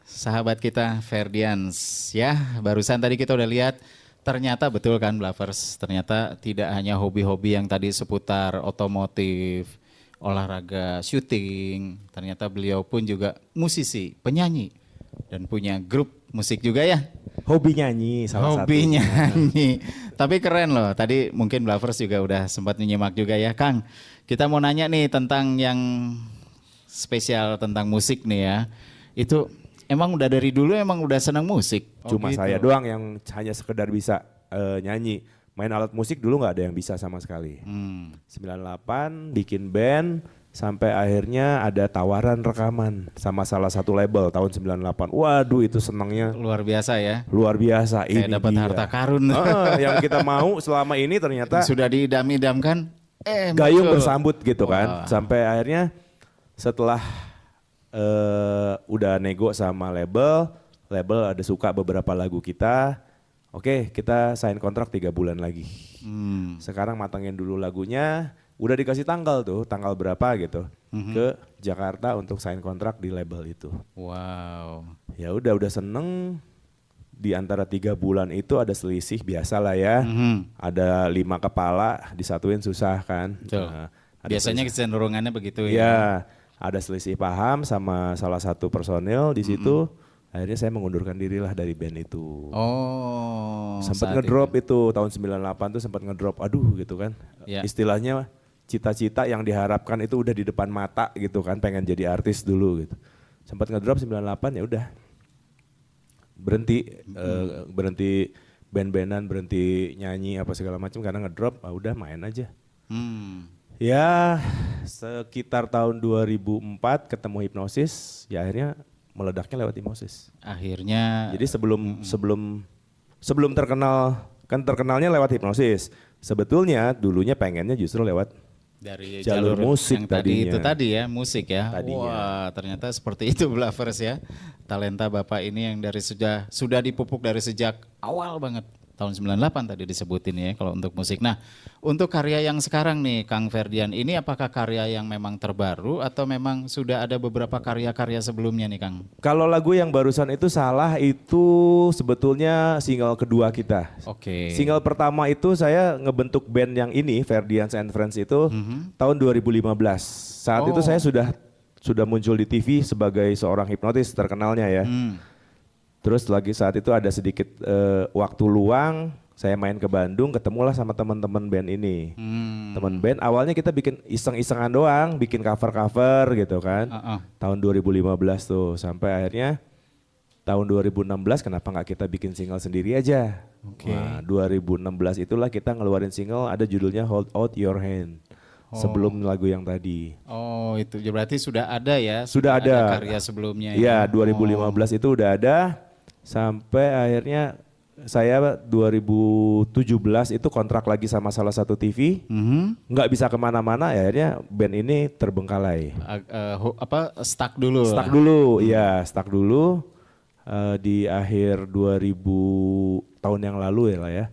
sahabat kita Ferdians ya. Barusan tadi kita udah lihat, ternyata betul kan Blavers, ternyata tidak hanya hobi-hobi yang tadi seputar otomotif, olahraga, syuting. Ternyata beliau pun juga musisi, penyanyi, dan punya grup musik juga ya. Hobi nyanyi salah satu. Hobi nyanyi. Tapi keren loh, tadi mungkin Blavers juga udah sempat menyimak juga ya. Kang, kita mau nanya nih tentang yang spesial tentang musik nih ya. Itu emang udah dari dulu emang udah senang musik? Cuma gitu. saya doang yang hanya sekedar bisa nyanyi. Main alat musik dulu nggak ada yang bisa sama sekali. 98 bikin band sampai akhirnya ada tawaran rekaman sama salah satu label tahun 98. Waduh itu senangnya Luar biasa ya. luar biasa. Kayak Ini dapat dia. harta karun. Yang kita mau selama ini ternyata Sudah diidam-idamkan. gayung muncul. bersambut gitu kan. Wah. Sampai akhirnya setelah udah nego sama label ada suka beberapa lagu kita. Oke, kita sign kontrak 3 bulan lagi. Sekarang matangin dulu lagunya, udah dikasih tanggal tuh, tanggal berapa gitu. Ke Jakarta untuk sign kontrak di label itu. Wow. Ya udah seneng. Di antara 3 bulan itu ada selisih biasa lah ya. Ada 5 kepala disatuin susah kan. Betul. Nah, ada Biasanya kecenderungannya begitu ya. Iya, ada selisih paham sama salah satu personil di situ. Akhirnya saya mengundurkan diri lah dari band itu. Oh. Sempat saat ngedrop itu tahun 98 tuh sempat ngedrop. Aduh gitu kan. Ya. Istilahnya cita-cita yang diharapkan itu udah di depan mata gitu kan, pengen jadi artis dulu gitu. Sempat ngedrop 98 ya udah. Berhenti band-bandan, berhenti nyanyi apa segala macam karena ngedrop, udah main aja. Ya sekitar tahun 2004 ketemu Hipnosis, ya akhirnya meledaknya lewat Hipnosis. Akhirnya. Jadi sebelum terkenal kan terkenalnya lewat hipnosis. Sebetulnya dulunya pengennya justru lewat Dari jalur musik yang tadi tadinya. itu tadi ya, musik ya. Tadinya. Wah, ternyata seperti itu Blavers ya. Talenta Bapak ini yang dari sudah dipupuk dari sejak awal banget. Tahun 98 tadi disebutin ya kalau untuk musik. Nah, untuk karya yang sekarang nih Kang Ferdian, ini apakah karya yang memang terbaru atau memang sudah ada beberapa karya-karya sebelumnya nih Kang? Kalau lagu yang barusan itu Salah itu sebetulnya single kedua kita. Oke. Single pertama itu saya ngebentuk band yang ini, Ferdians and Friends itu tahun 2015. Saat itu saya sudah muncul di TV sebagai seorang hipnotis terkenalnya ya. Terus lagi saat itu ada sedikit waktu luang, saya main ke Bandung, ketemulah sama teman-teman band ini. Teman band awalnya kita bikin iseng-isengan doang, bikin cover-cover gitu kan. Tahun 2015 tuh, sampai akhirnya tahun 2016 kenapa nggak kita bikin single sendiri aja. Nah 2016 itulah kita ngeluarin single ada judulnya Hold Out Your Hand. Sebelum lagu yang tadi. Oh itu berarti sudah ada ya? Sudah ada. Karya sebelumnya. Iya 2015 itu udah ada. Sampai akhirnya saya 2017 itu kontrak lagi sama salah satu TV. Nggak bisa kemana-mana ya akhirnya band ini terbengkalai. Stuck dulu? Stuck dulu, iya stuck dulu. Di akhir 2000 tahun yang lalu ya lah ya.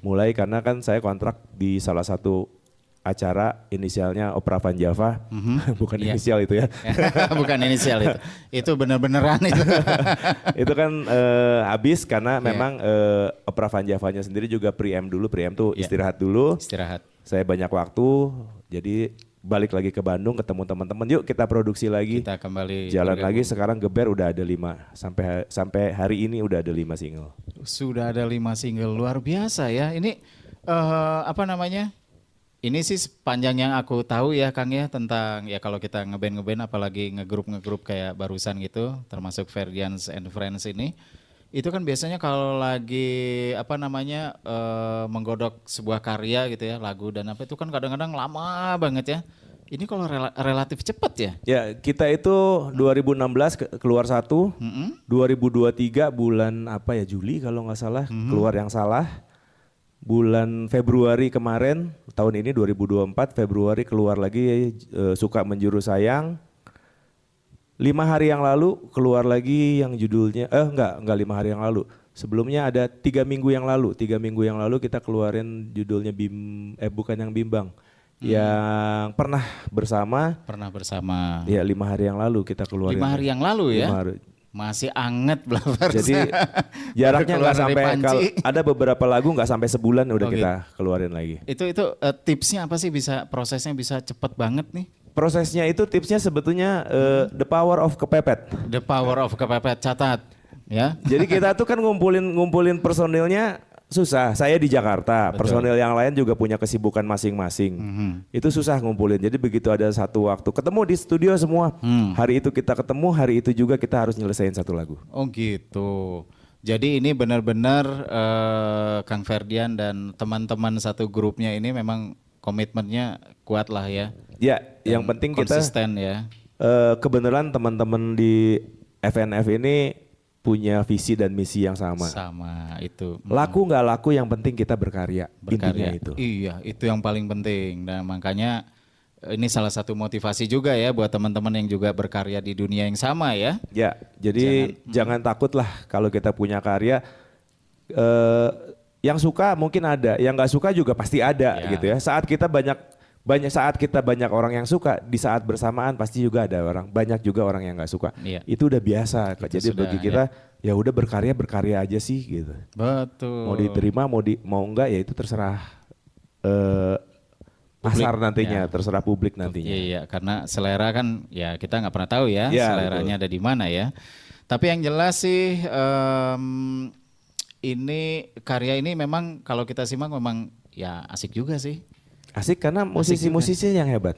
Mulai karena kan saya kontrak di salah satu acara inisialnya Opera Van Java, bukan inisial itu ya. Bukan inisial itu. Itu bener-beneran itu. Itu kan habis karena memang Opera Van Javanya sendiri juga pre-em dulu, pre-em tuh istirahat dulu. Istirahat. Saya banyak waktu, jadi balik lagi ke Bandung ketemu teman-teman, yuk kita produksi lagi. Kita kembali jalan bergabung. lagi, sekarang Geber udah ada 5, sampai hari ini udah ada 5 single. Sudah ada 5 single, luar biasa ya. Ini apa namanya? Ini sih sepanjang yang aku tahu ya Kang ya tentang ya kalau kita ngeband apalagi ngegrup kayak barusan gitu termasuk Ferdians and Friends ini itu kan biasanya kalau lagi apa namanya menggodok sebuah karya gitu ya lagu dan apa itu kan kadang-kadang lama banget ya. Ini kalau relatif cepat ya? Ya kita itu 2016 keluar satu, 2023 bulan apa ya Juli kalau nggak salah keluar yang salah. Bulan Februari kemarin, tahun ini 2024, Februari keluar lagi Suka Menjuru Sayang. 5 hari yang lalu keluar lagi yang judulnya, enggak 5 hari yang lalu. Sebelumnya ada 3 minggu yang lalu, 3 minggu yang lalu kita keluarin judulnya bukan yang Bimbang. Yang Pernah Bersama. Pernah Bersama. Ya 5 hari yang lalu kita keluarin. 5 hari yang lalu ya? 5 hari. Masih anget Blavers. Jadi jaraknya nggak sampai panci. ada beberapa lagu nggak sampai sebulan udah kita keluarin lagi. Itu tipsnya apa sih prosesnya bisa cepet banget nih? Prosesnya itu tipsnya sebetulnya the power of kepepet. The power of kepepet, catat ya. Jadi kita tuh kan ngumpulin personilnya susah. Saya di Jakarta, personil yang lain juga punya kesibukan masing-masing. Itu susah ngumpulin. Jadi begitu ada satu waktu ketemu di studio semua. Hari itu kita ketemu, hari itu juga kita harus nyelesain satu lagu. Oh gitu. Jadi ini benar-benar Kang Ferdian dan teman-teman satu grupnya ini memang komitmennya kuat lah ya. Ya, yang penting kita konsisten ya. Kebenaran teman-teman di FNF ini punya visi dan misi yang sama. Sama itu. Laku nggak laku yang penting kita berkarya. Intinya itu. Iya, itu yang paling penting. Dan makanya ini salah satu motivasi juga ya buat teman-teman yang juga berkarya di dunia yang sama ya. Ya, jadi jangan takut lah kalau kita punya karya. Yang suka mungkin ada, yang nggak suka juga pasti ada gitu ya. Saat kita banyak orang yang suka, di saat bersamaan pasti juga ada banyak juga orang yang nggak suka. Itu udah biasa. Jadi bagi kita ya udah berkarya aja sih gitu. Betul. Mau diterima mau enggak ya itu terserah pasar nantinya, terserah publik nantinya. Iya, karena selera kan ya kita nggak pernah tahu ya, seleranya ada di mana ya. Tapi yang jelas sih ini karya ini memang kalau kita simak memang ya asik juga sih. Asik karena musisi-musisi yang hebat.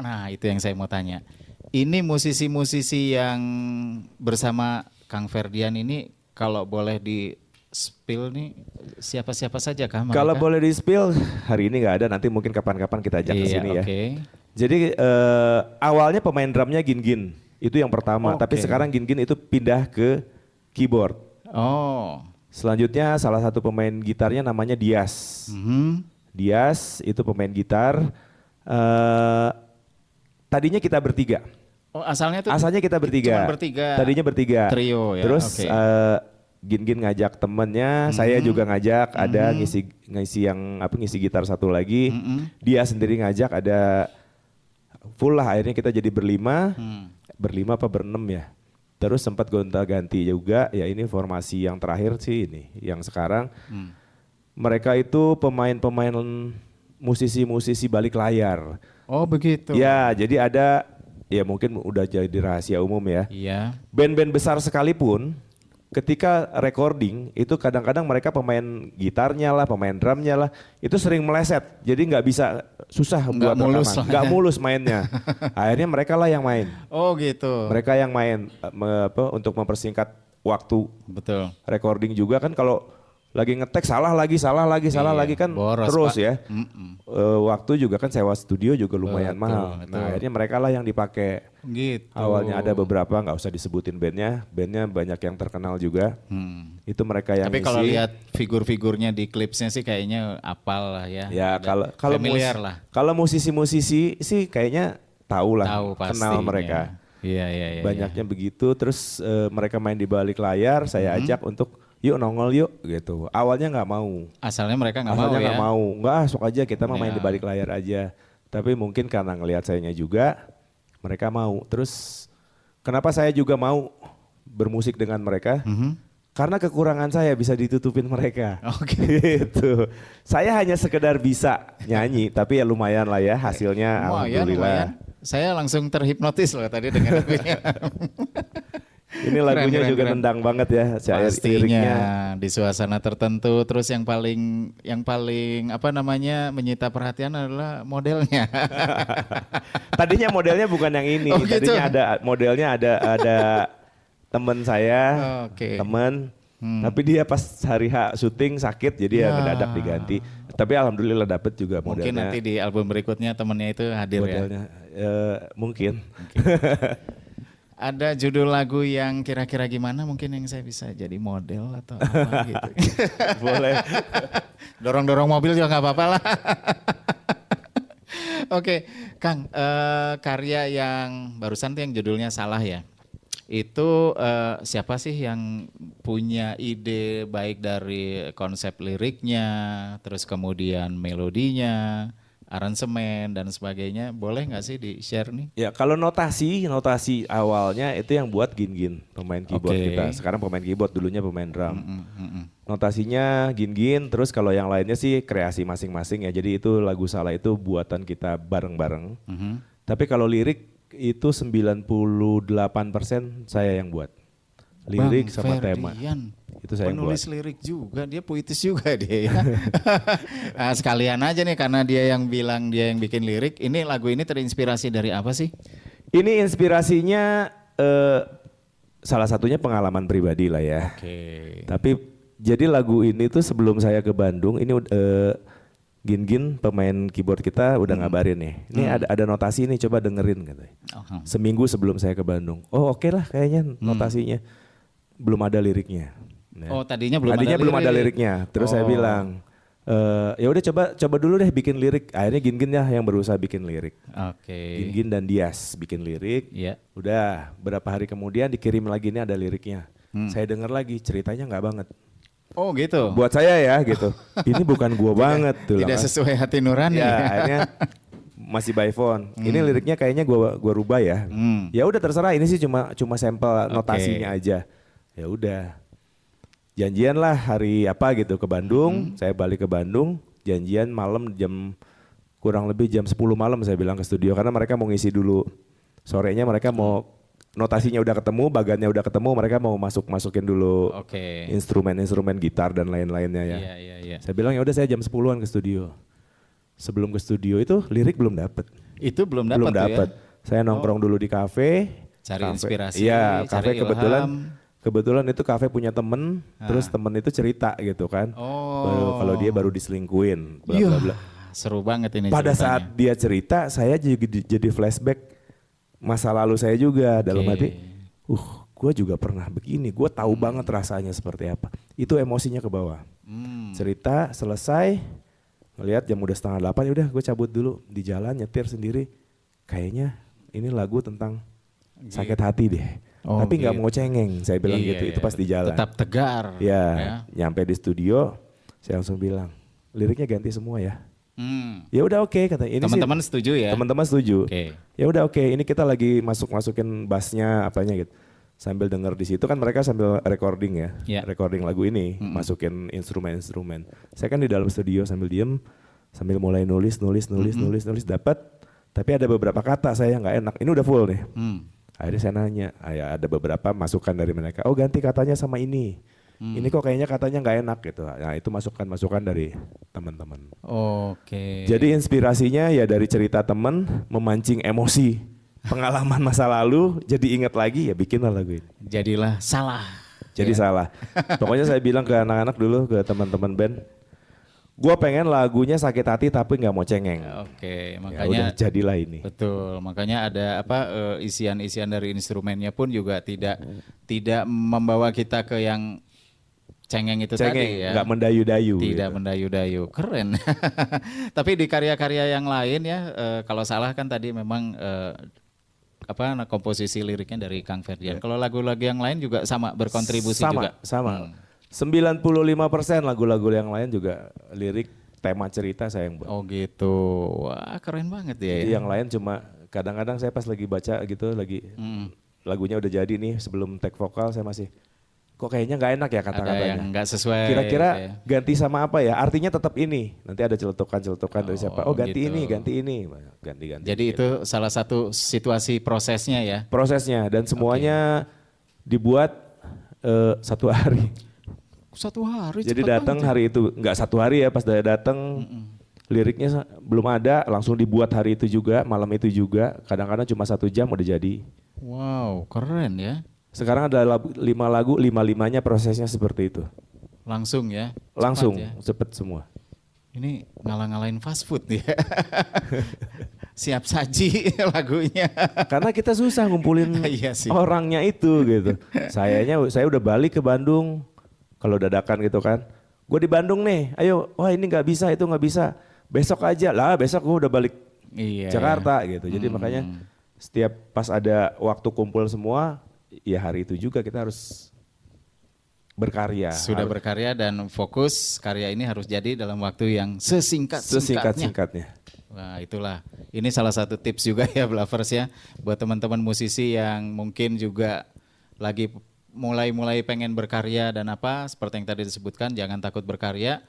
Nah itu yang saya mau tanya. Ini musisi-musisi yang bersama Kang Ferdian ini kalau boleh di spill nih siapa-siapa saja Kang? Kalau boleh di spill hari ini nggak ada, nanti mungkin kapan-kapan kita ajak ke sini ya. Jadi awalnya pemain drumnya Gin, itu yang pertama. Tapi sekarang Gin itu pindah ke keyboard. Oh. Selanjutnya salah satu pemain gitarnya namanya Dias. Dias itu pemain gitar. Tadinya kita bertiga. Oh asalnya tuh Asalnya kita bertiga. Cuman bertiga. Tadinya bertiga. Trio ya. Terus oke. Gin ngajak temennya, saya juga ngajak, ada ngisi gitar satu lagi. Dia sendiri ngajak, ada full lah, akhirnya kita jadi berlima. Berlima apa berenam ya. Terus sempat gonta-ganti juga, ya ini formasi yang terakhir sih ini, yang sekarang. Mereka itu pemain-pemain musisi-musisi balik layar. Oh begitu. Ya, jadi ada, ya mungkin udah jadi rahasia umum ya. Iya. Band-band besar sekalipun, ketika recording itu kadang-kadang mereka pemain gitarnya lah, pemain drumnya lah, itu sering meleset. Jadi nggak bisa, susah buat mulus rekaman, lah. nggak mulus mainnya. Akhirnya mereka lah yang main. Oh gitu. Mereka yang main untuk mempersingkat waktu Betul. recording juga kan kalau lagi ngetek salah lagi kan boros, terus Pak. ya. Waktu juga kan sewa studio juga lumayan Betul, mahal. betul. Nah akhirnya mereka lah yang dipakai. Gitu. Awalnya ada beberapa, nggak usah disebutin bandnya banyak yang terkenal juga. Itu mereka yang Tapi kalau ngisi. lihat figur-figurnya di klipsnya sih kayaknya apal lah ya. Ya Udah kalau familiar lah. Kalau musisi-musisi sih kayaknya tahu lah, Tahu pastinya. kenal mereka. Iya. Banyaknya begitu. Terus mereka main di balik layar, saya ajak untuk yuk nongol yuk gitu. Awalnya nggak mau. Asalnya mereka nggak mau Asalnya ya. nggak mau, nggak sok aja kita mah main Ya. di balik layar aja. Tapi mungkin karena ngelihat sayanya juga, mereka mau. Terus kenapa saya juga mau bermusik dengan mereka? Karena kekurangan saya bisa ditutupin mereka. Oke. Gitu. Saya hanya sekedar bisa nyanyi, tapi ya lumayan lah ya hasilnya. Alhamdulillah. Saya langsung terhipnotis loh tadi dengan lagunya. Ini lagunya Keren, juga keren. nendang banget ya. Pastinya di suasana tertentu. Terus yang paling apa namanya menyita perhatian adalah modelnya. Tadinya modelnya bukan yang ini. Oh, gitu. Tadinya modelnya ada teman saya, Oke. teman. Tapi dia pas hari H syuting sakit, jadi ya mendadak diganti. Tapi alhamdulillah dapet juga Mungkin modelnya. nanti di album berikutnya temennya itu hadir ya. Modelnya mungkin. Ada judul lagu yang kira-kira gimana mungkin yang saya bisa jadi model atau apa gitu. Boleh. Dorong-dorong mobil juga nggak apa-apa lah. Oke, Kang, karya yang barusan tuh yang judulnya Salah ya. Itu siapa sih yang punya ide baik dari konsep liriknya, terus kemudian melodinya, aransemen dan sebagainya, boleh nggak sih di-share nih? Ya kalau notasi awalnya itu yang buat Gin, pemain keyboard Oke. kita. Sekarang pemain keyboard, dulunya pemain drum. Notasinya Gin, terus kalau yang lainnya sih kreasi masing-masing ya. Jadi itu lagu Salah itu buatan kita bareng-bareng. Tapi kalau lirik itu 98% saya yang buat. Lirik Bang sama tema. Ferdian, Itu saya yang buat. penulis lirik juga, dia puitis juga dia ya. Nah, sekalian aja nih karena dia yang bilang dia yang bikin lirik, ini lagu ini terinspirasi dari apa sih? Ini inspirasinya salah satunya pengalaman pribadi lah ya. Oke. Tapi jadi lagu ini tuh sebelum saya ke Bandung, ini Gin pemain keyboard kita udah ngabarin nih. Ini ada notasi nih, coba dengerin katanya. Seminggu sebelum saya ke Bandung. Oh oke lah kayaknya notasinya. Belum ada liriknya. Nah, Oh tadinya belum belum ada ada lirik. liriknya. Terus saya Oh. bilang, ya udah coba dulu deh bikin lirik. Akhirnya Gin ya yang berusaha bikin lirik. Oke. Gin dan Dias bikin lirik. Iya. Udah berapa hari kemudian dikirim lagi nih ada liriknya. Saya denger lagi ceritanya nggak banget. Oh gitu. Buat saya ya gitu. Ini bukan gua banget tuh. Tidak lah. sesuai hati nurani. Ya akhirnya masih by phone. Ini liriknya kayaknya gua rubah ya. Ya udah terserah, ini sih cuma sampel notasinya aja. Ya udah. Janjian lah hari apa gitu ke Bandung. Saya balik ke Bandung. Janjian malam kurang lebih jam 10 malam saya bilang ke studio karena mereka mau ngisi dulu. Sorenya mereka mau notasinya udah ketemu, bagannya udah ketemu, mereka mau masukin dulu Oke. instrumen gitar dan lain-lainnya ya. Iya. Saya bilang ya udah saya jam 10-an ke studio. Sebelum ke studio itu lirik belum dapet. Itu belum Belum dapat tuh ya. dapet. Saya nongkrong dulu di kafe. Cari inspirasi, Iya, cari kafe ilham. kebetulan itu kafe punya temen, terus temen itu cerita gitu kan. Kalau dia baru diselingkuin, bla bla bla. Seru banget ini Pada ceritanya. saat dia cerita, saya juga jadi flashback masa lalu saya juga dalam hati. gue juga pernah begini, gue tahu banget rasanya seperti apa. Itu emosinya ke bawah. Cerita selesai, ngelihat jam udah 7:30, ya udah gue cabut dulu di jalan nyetir sendiri. Kayaknya ini lagu tentang sakit hati deh. Oh, tapi nggak gitu. mau cengeng, saya bilang Iya, gitu. Itu iya. pas di jalan. Tetap tegar. Ya, nyampe di studio, saya langsung bilang, liriknya ganti semua ya. Ya udah oke, kata ini sih. Teman-teman setuju ya? Teman-teman setuju. Oke. Ya udah oke, ini kita lagi masukin bassnya apanya gitu. Sambil denger di situ kan mereka sambil recording ya, Ya. recording lagu ini, masukin instrumen-instrumen. Saya kan di dalam studio sambil diem, sambil mulai nulis dapat. Tapi ada beberapa kata saya nggak enak. Ini udah full nih. Akhirnya saya nanya, ya ada beberapa masukan dari mereka. Oh ganti katanya sama ini. Ini kok kayaknya katanya nggak enak gitu. Nah itu masukan dari teman-teman. Oke. Jadi inspirasinya ya dari cerita teman, memancing emosi, pengalaman masa lalu, jadi ingat lagi ya bikinlah lagu ini. Jadilah salah. Jadi salah. Pokoknya saya bilang ke anak-anak dulu, ke teman-teman band, gue pengen lagunya sakit hati tapi nggak mau cengeng. Oke, Ya makanya udah jadilah ini. betul. Makanya ada isian-isian dari instrumennya pun juga tidak membawa kita ke yang cengeng itu Cengeng, tadi ya. nggak mendayu-dayu. Tidak gitu. mendayu-dayu. Keren. Tapi di karya-karya yang lain ya, kalau salah kan tadi memang komposisi liriknya dari Kang Ferdian. Kalau lagu-lagu yang lain juga sama berkontribusi juga. Sama. 95% lagu-lagu yang lain juga lirik tema cerita saya yang buat. Oh gitu. Wah, keren banget ya. Jadi yang lain cuma kadang-kadang saya pas lagi baca gitu lagunya udah jadi nih sebelum take vokal saya masih kok kayaknya nggak enak ya Ada kata-katanya. yang nggak sesuai. Kira-kira gitu ya. ganti sama apa ya? Artinya tetap ini. Nanti ada celetukan-celetukan dari siapa. Oh ganti gitu. ini, ganti ini. Ganti-ganti. Jadi itu salah satu situasi prosesnya ya. Prosesnya dan semuanya dibuat 1 hari. 1 hari. Jadi cepet datang banget ya. hari itu, nggak 1 hari ya pas dari datang liriknya belum ada, langsung dibuat hari itu juga, malam itu juga. Kadang-kadang cuma 1 jam udah jadi. Wow, keren ya. Sekarang ada 5 lagu, 5-5-nya prosesnya seperti itu. Langsung ya. Cepat Langsung, ya. cepet semua. Ini ngalah-ngalahin fast food ya. Siap saji lagunya. Karena kita susah ngumpulin Iya sih. orangnya itu gitu. Saya udah balik ke Bandung, kalau dadakan gitu kan. Gue di Bandung nih, ayo, wah ini nggak bisa, itu nggak bisa. Besok aja lah, besok gue udah balik Iya. Jakarta gitu. Jadi makanya setiap pas ada waktu kumpul semua, ya hari itu juga kita harus berkarya. Sudah berkarya dan fokus karya ini harus jadi dalam waktu yang sesingkat-singkatnya. Sesingkat-singkatnya. Wah itulah, ini salah satu tips juga ya Blavers ya. Buat teman-teman musisi yang mungkin juga lagi mulai pengen berkarya dan seperti yang tadi disebutkan, jangan takut berkarya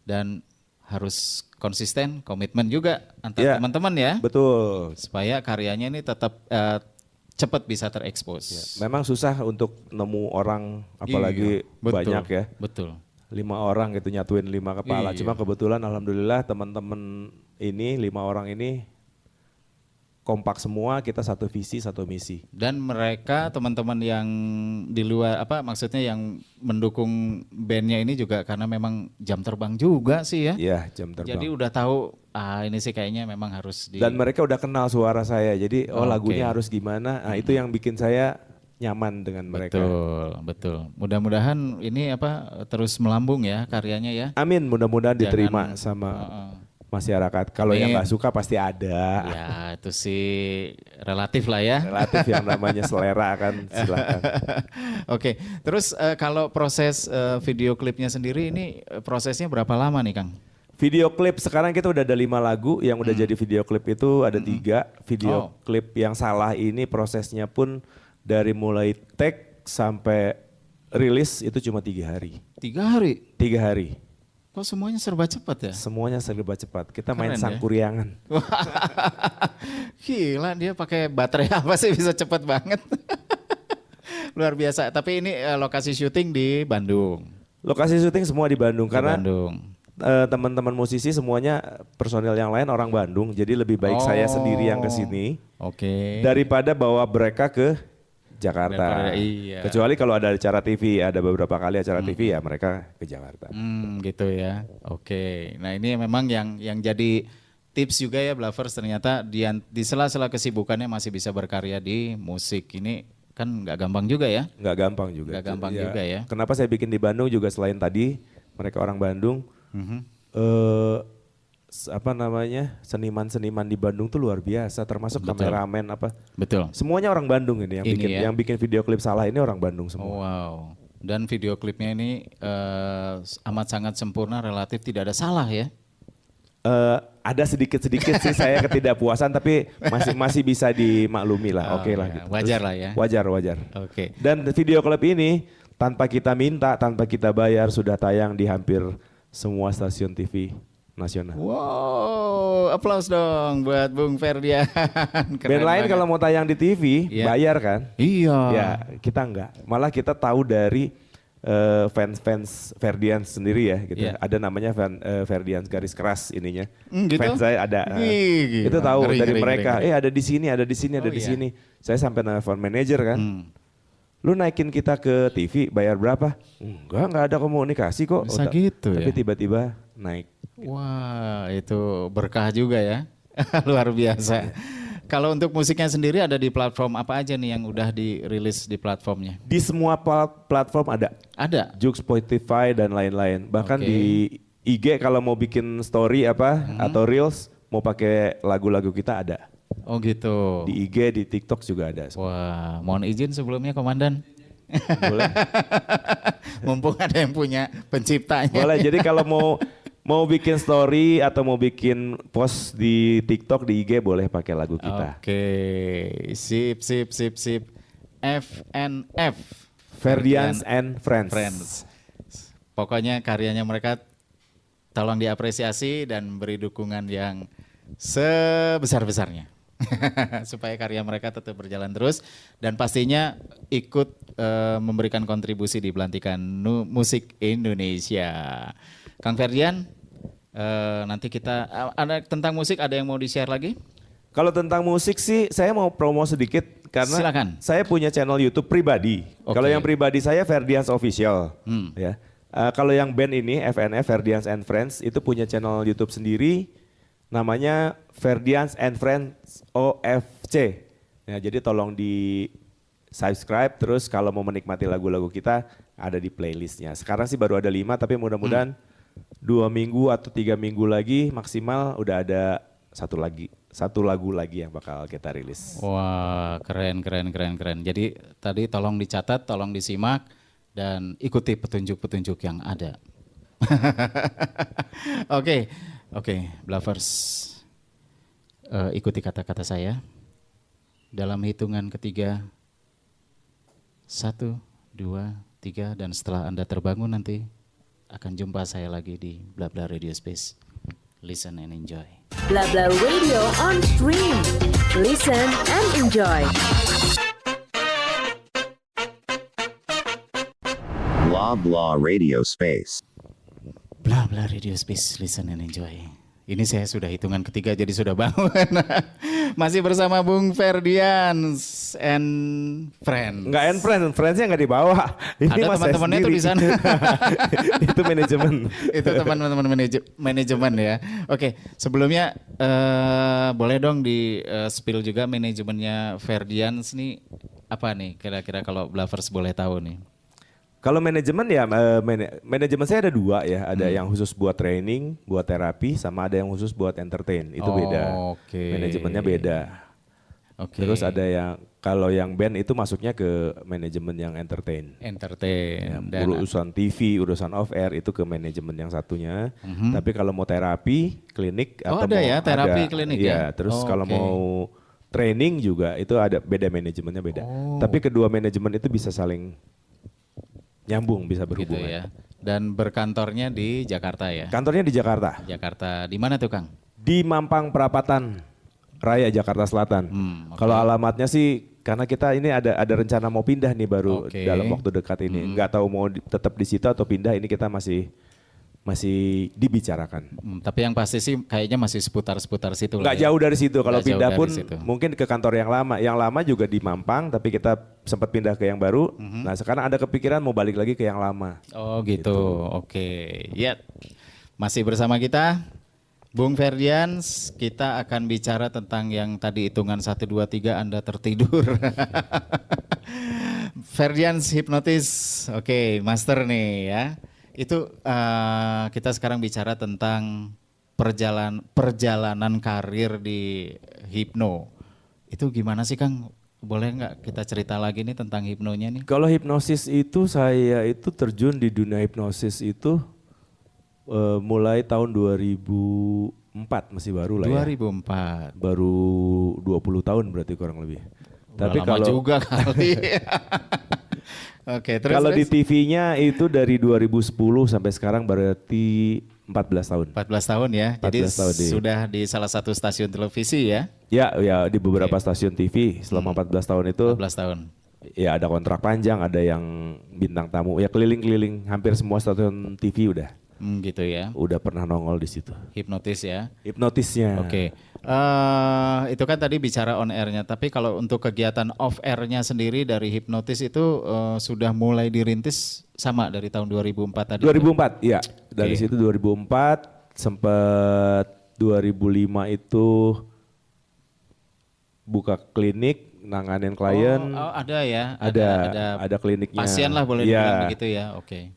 dan harus konsisten, komitmen juga antar Ya. teman-teman ya. Betul. Supaya karyanya ini tetap cepat bisa terekspos. Memang susah untuk nemu orang, apalagi Iya, betul, banyak ya. Betul. 5 orang gitu nyatuin 5 kepala. Iya. Cuma kebetulan alhamdulillah teman-teman ini 5 orang ini kompak semua, kita satu visi, satu misi. Dan mereka teman-teman yang di luar maksudnya yang mendukung bandnya ini juga karena memang jam terbang juga sih ya. Iya, jam terbang. Jadi udah tahu ini sih kayaknya memang harus Dan mereka udah kenal suara saya. Jadi lagunya Oke. harus gimana. Nah, itu yang bikin saya nyaman dengan mereka. Betul. Mudah-mudahan ini terus melambung ya karyanya ya. Amin, mudah-mudahan Jangan- diterima sama masyarakat. Kalau yang Amin. nggak suka pasti ada. Ya itu sih relatif lah ya. Relatif yang namanya selera kan, silakan. Oke, terus kalau proses video klipnya sendiri ini prosesnya berapa lama nih Kang? Video klip sekarang kita udah ada 5 lagu yang udah jadi video klip itu ada 3. Video klip yang salah ini prosesnya pun dari mulai take sampai rilis itu cuma 3 hari. 3 hari? 3 hari. Kok semuanya serba cepat ya? Semuanya serba cepat. Kita main Keren ya. sangkuriangan. Gila dia pakai baterai apa sih bisa cepat banget. Luar biasa. Tapi ini lokasi syuting di Bandung. Lokasi syuting semua di Bandung Di karena Bandung. teman-teman musisi semuanya personil yang lain orang Bandung. Jadi lebih baik saya sendiri yang ke sini Oke. daripada bawa mereka ke Jakarta. Daripada- iya. Kecuali kalau ada acara TV, ada beberapa kali acara TV ya mereka ke Jakarta. Gitu ya. Oke. Nah ini memang yang jadi tips juga ya Blavers ternyata di sela-sela kesibukannya masih bisa berkarya di musik. Ini Kan nggak gampang juga ya. Nggak gampang juga. Nggak gampang juga ya. Kenapa saya bikin di Bandung juga selain tadi mereka orang Bandung, apa namanya, seniman-seniman di Bandung tuh luar biasa, termasuk Betul. kameramen apa. Betul. Semuanya orang Bandung ini Ini ya. yang bikin video klip Salah ini orang Bandung semua. Wow. Dan video klipnya ini amat sangat sempurna, relatif tidak ada salah ya. Ada sedikit-sedikit sih saya ketidakpuasan tapi masih bisa dimaklumi lah. Oh, Oke lah ya. gitu. Wajar lah ya. Wajar. Oke. Dan video klip ini tanpa kita minta, tanpa kita bayar sudah tayang di hampir semua stasiun TV nasional. Wow, aplaus dong buat Bung Ferdian. Keren Band lain banget. kalau mau tayang di TV Iya. bayar kan? Iya. Ya kita enggak. Malah kita tahu dari fans Ferdian sendiri ya gitu. Iya. Ada namanya Ferdian garis keras ininya. Gitu? Fans saya ada. Gila. Itu tahu Ngeri, dari ngeri, mereka. ngeri. Ada di sini, ada di sini, ada Oh, di iya. sini. Saya sampai nelfon manajer kan. Lu naikin kita ke TV bayar berapa? Enggak ada komunikasi kok. Bisa gitu Tapi ya? tiba-tiba naik. Wah, itu berkah juga ya. Luar biasa. Kalau untuk musiknya sendiri ada di platform apa aja nih yang udah dirilis di platformnya? Di semua platform ada. Ada. Joox, Spotify dan lain-lain. Bahkan Oke. di IG kalau mau bikin story apa atau reels mau pakai lagu-lagu kita ada. Oh gitu. Di IG, di TikTok juga ada. Wah, mohon izin sebelumnya Komandan. Boleh? Mumpung ada yang punya penciptanya. Boleh. Jadi kalau mau bikin story atau mau bikin post di TikTok, di IG boleh pakai lagu kita. Oke, sip. FNF. Ferdians and Friends. Pokoknya karyanya mereka tolong diapresiasi dan beri dukungan yang sebesar-besarnya. Supaya karya mereka tetap berjalan terus dan pastinya ikut memberikan kontribusi di pelantikan musik Indonesia. Kang Ferdian, nanti kita ada tentang musik ada yang mau di-share lagi? Kalau tentang musik sih saya mau promo sedikit karena Silakan. saya punya channel YouTube pribadi. Oke. Kalau yang pribadi saya Ferdians Official, ya. Kalau yang band ini FNF Ferdians and Friends itu punya channel YouTube sendiri, namanya Ferdians and Friends OFC. Ya, jadi tolong di subscribe terus kalau mau menikmati lagu-lagu kita ada di playlistnya. Sekarang sih baru ada 5 tapi mudah-mudahan 2 minggu atau 3 minggu lagi maksimal udah ada satu lagu lagi yang bakal kita rilis. Wah, keren. Jadi tadi tolong dicatat, tolong disimak dan ikuti petunjuk-petunjuk yang ada. Oke, Blavers. Ikuti kata-kata saya. Dalam hitungan ketiga, 1, 2, 3 dan setelah Anda terbangun nanti akan jumpa saya lagi di Bla Bla Radio Space. Listen and enjoy. Bla Bla Radio on stream. Listen and enjoy. Blah blah radio space. Bla Bla Radio Space, listen and enjoy. Ini saya sudah hitungan ketiga jadi sudah bangun. Masih bersama Bung Ferdian and Friends. Enggak and friends-nya enggak dibawa. Ada mas saya teman-temannya tuh sendiri. di sana. Itu manajemen. Itu teman-teman manajemen ya. Oke, sebelumnya boleh dong di spill juga manajemennya Ferdian nih apa nih kira-kira kalau Blavers boleh tahu nih. Kalau manajemen ya manajemen saya ada 2 ya, ada yang khusus buat training, buat terapi, sama ada yang khusus buat entertain. Itu beda. Oke. Manajemennya beda. Oke. Terus ada yang kalau yang band itu masuknya ke manajemen yang entertain. Entertain dan Urusan TV, urusan off air itu ke manajemen yang satunya. Tapi kalau mau terapi, klinik Oh, atau ada mau ya, terapi klinik ya? Iya, terus Oh, kalau oke. mau training juga itu ada beda manajemennya beda. Oh. Tapi kedua manajemen itu bisa saling nyambung, bisa gitu berhubungan. ya. Dan berkantornya di Jakarta ya. Kantornya di Jakarta, Jakarta di mana tuh Kang? di Mampang Perapatan Raya Jakarta Selatan. Oke. Kalau alamatnya sih karena kita ini ada rencana mau pindah nih baru Oke. dalam waktu dekat ini. Nggak tahu mau tetap di situ atau pindah, ini kita masih dibicarakan. Tapi yang pasti sih kayaknya masih seputar situ lah Nggak ya. jauh dari situ. Kalau Nggak jauh pindah dari pun situ. mungkin ke kantor yang lama. Yang lama juga di Mampang, tapi kita sempat pindah ke yang baru. Nah sekarang ada kepikiran mau balik lagi ke yang lama. Oh gitu. Oke. Ya. Masih bersama kita Bung Ferdian, kita akan bicara tentang yang tadi hitungan 1, 2, 3 Anda tertidur. Ferdian hipnotis, oke, master nih ya. Itu kita sekarang bicara tentang perjalanan karir di hipno. Itu gimana sih Kang? Boleh nggak kita cerita lagi nih tentang hipnonya nih? Kalau hipnosis itu saya itu terjun di dunia hipnosis itu mulai tahun 2004, masih baru lah ya. 2004. Baru 20 tahun berarti kurang lebih. Tapi kalau juga kali. Oke, terus kalau di terus? TV-nya itu dari 2010 sampai sekarang berarti 14 tahun. 14 tahun ya. 14 Jadi tahun sudah di salah satu stasiun televisi ya. Ya di beberapa stasiun TV selama 14 tahun itu. 14 tahun. Ya ada kontrak panjang, ada yang bintang tamu. Ya keliling-keliling hampir semua stasiun TV udah. Gitu ya. Udah pernah nongol di situ. Hipnotis ya. Hipnotisnya. Oke. Itu kan tadi bicara on air-nya, tapi kalau untuk kegiatan off air-nya sendiri dari hipnotis itu sudah mulai dirintis sama dari tahun 2004 tadi. 2004, iya. Dari Oke. situ 2004 sempat 2005 itu buka klinik nanganin klien. Oh, ada ya. Ada kliniknya. Pasien lah boleh Iya. dibilang begitu ya. Oke.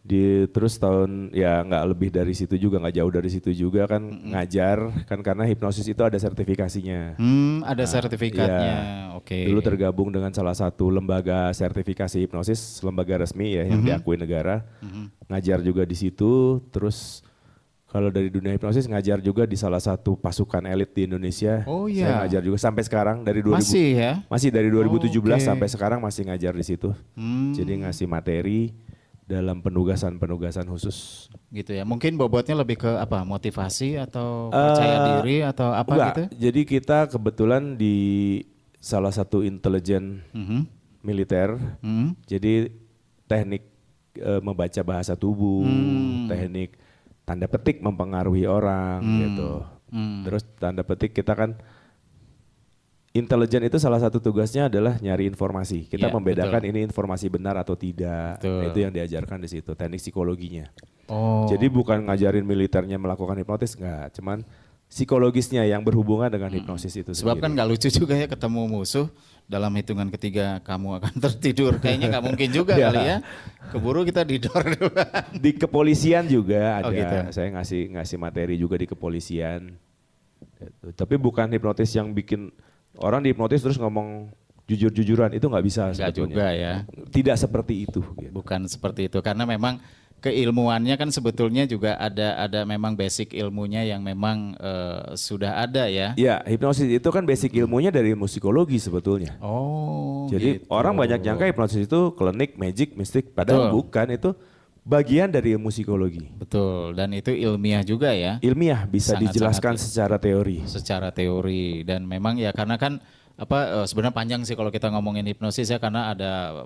Terus tahun ya nggak lebih dari situ juga, nggak jauh dari situ juga kan ngajar kan, karena hipnosis itu ada sertifikasinya. Ada sertifikatnya. Iya. Oke. Dulu tergabung dengan salah satu lembaga sertifikasi hipnosis, lembaga resmi ya yang diakui negara. Ngajar juga di situ. Terus kalau dari dunia hipnosis ngajar juga di salah satu pasukan elit di Indonesia. Oh, Saya iya. ngajar juga sampai sekarang dari 2000. Masih ya? Masih dari 2017 Oh, oke. sampai sekarang masih ngajar di situ. Jadi ngasih materi dalam penugasan-penugasan khusus. Gitu ya. Mungkin bobotnya lebih ke apa? Motivasi atau percaya diri atau apa Enggak, gitu? jadi kita kebetulan di salah satu intelijen militer. Jadi teknik membaca bahasa tubuh, teknik tanda petik mempengaruhi orang gitu. Terus tanda petik kita kan intelijen itu salah satu tugasnya adalah nyari informasi. Kita Iya, membedakan betul. ini informasi benar atau tidak. Betul. Itu yang diajarkan di situ, teknik psikologinya. Oh. Jadi bukan ngajarin militernya melakukan hipnotis, enggak, cuman psikologisnya yang berhubungan dengan hipnosis itu Sebab kan sendiri. nggak lucu juga ya ketemu musuh dalam hitungan ketiga kamu akan tertidur. Kayaknya nggak mungkin juga Ya. kali ya. Keburu kita didor duluan. Di kepolisian juga ada, Oh, gitu. saya ngasih materi juga di kepolisian. Gitu. Tapi bukan hipnotis yang bikin orang dihipnotis terus ngomong jujur-jujuran, itu nggak bisa Nggak sebetulnya. juga ya. Tidak seperti itu. Gitu. Bukan seperti itu karena memang keilmuannya kan sebetulnya juga ada memang basic ilmunya yang memang sudah ada ya. Ya, hipnosis itu kan basic ilmunya dari ilmu psikologi sebetulnya. Oh. Jadi gitu. orang banyak nyangka hipnosis itu klinik, magic, mistik, padahal Betul. bukan, itu bagian dari ilmu psikologi. Betul, dan itu ilmiah juga ya. Ilmiah bisa Sangat-sangat dijelaskan ya. secara teori. Secara teori dan memang ya karena kan sebenarnya panjang sih kalau kita ngomongin hipnosis ya karena ada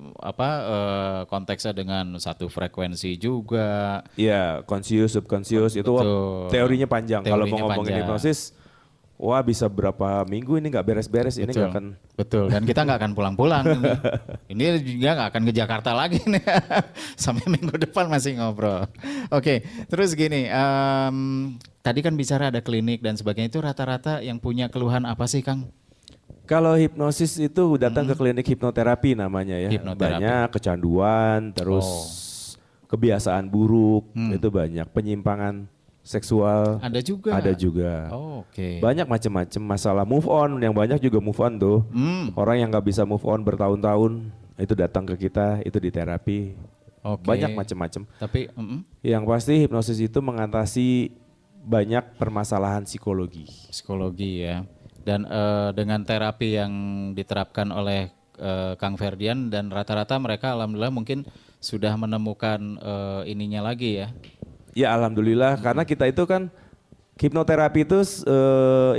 konteksnya dengan satu frekuensi juga. Iya, conscious, subconscious itu Betul. teorinya panjang. Kalau mau Teorinya ngomongin panjang. hipnosis, wah bisa berapa minggu ini nggak beres-beres, ini nggak akan. Betul, dan kita nggak akan pulang-pulang. Ini juga nggak akan ke Jakarta lagi nih. Sampai minggu depan masih ngobrol. Oke, terus gini, tadi kan bicara ada klinik dan sebagainya, itu rata-rata yang punya keluhan apa sih Kang? Kalau hipnosis itu datang ke klinik hipnoterapi namanya ya. Hipnoterapi. Banyak kecanduan, terus kebiasaan buruk, itu banyak. Penyimpangan seksual. Ada juga. Ada juga. Oh, oke. Banyak macam-macam masalah move on, yang banyak juga move on tuh. Orang yang nggak bisa move on bertahun-tahun itu datang ke kita, itu di terapi. Oke. Banyak macam-macam. Tapi Yang pasti hipnosis itu mengatasi banyak permasalahan psikologi. psikologi ya. Dan dengan terapi yang diterapkan oleh Kang Ferdian dan rata-rata mereka alhamdulillah mungkin sudah menemukan ininya lagi ya. Ya alhamdulillah, karena kita itu kan hipnoterapi itu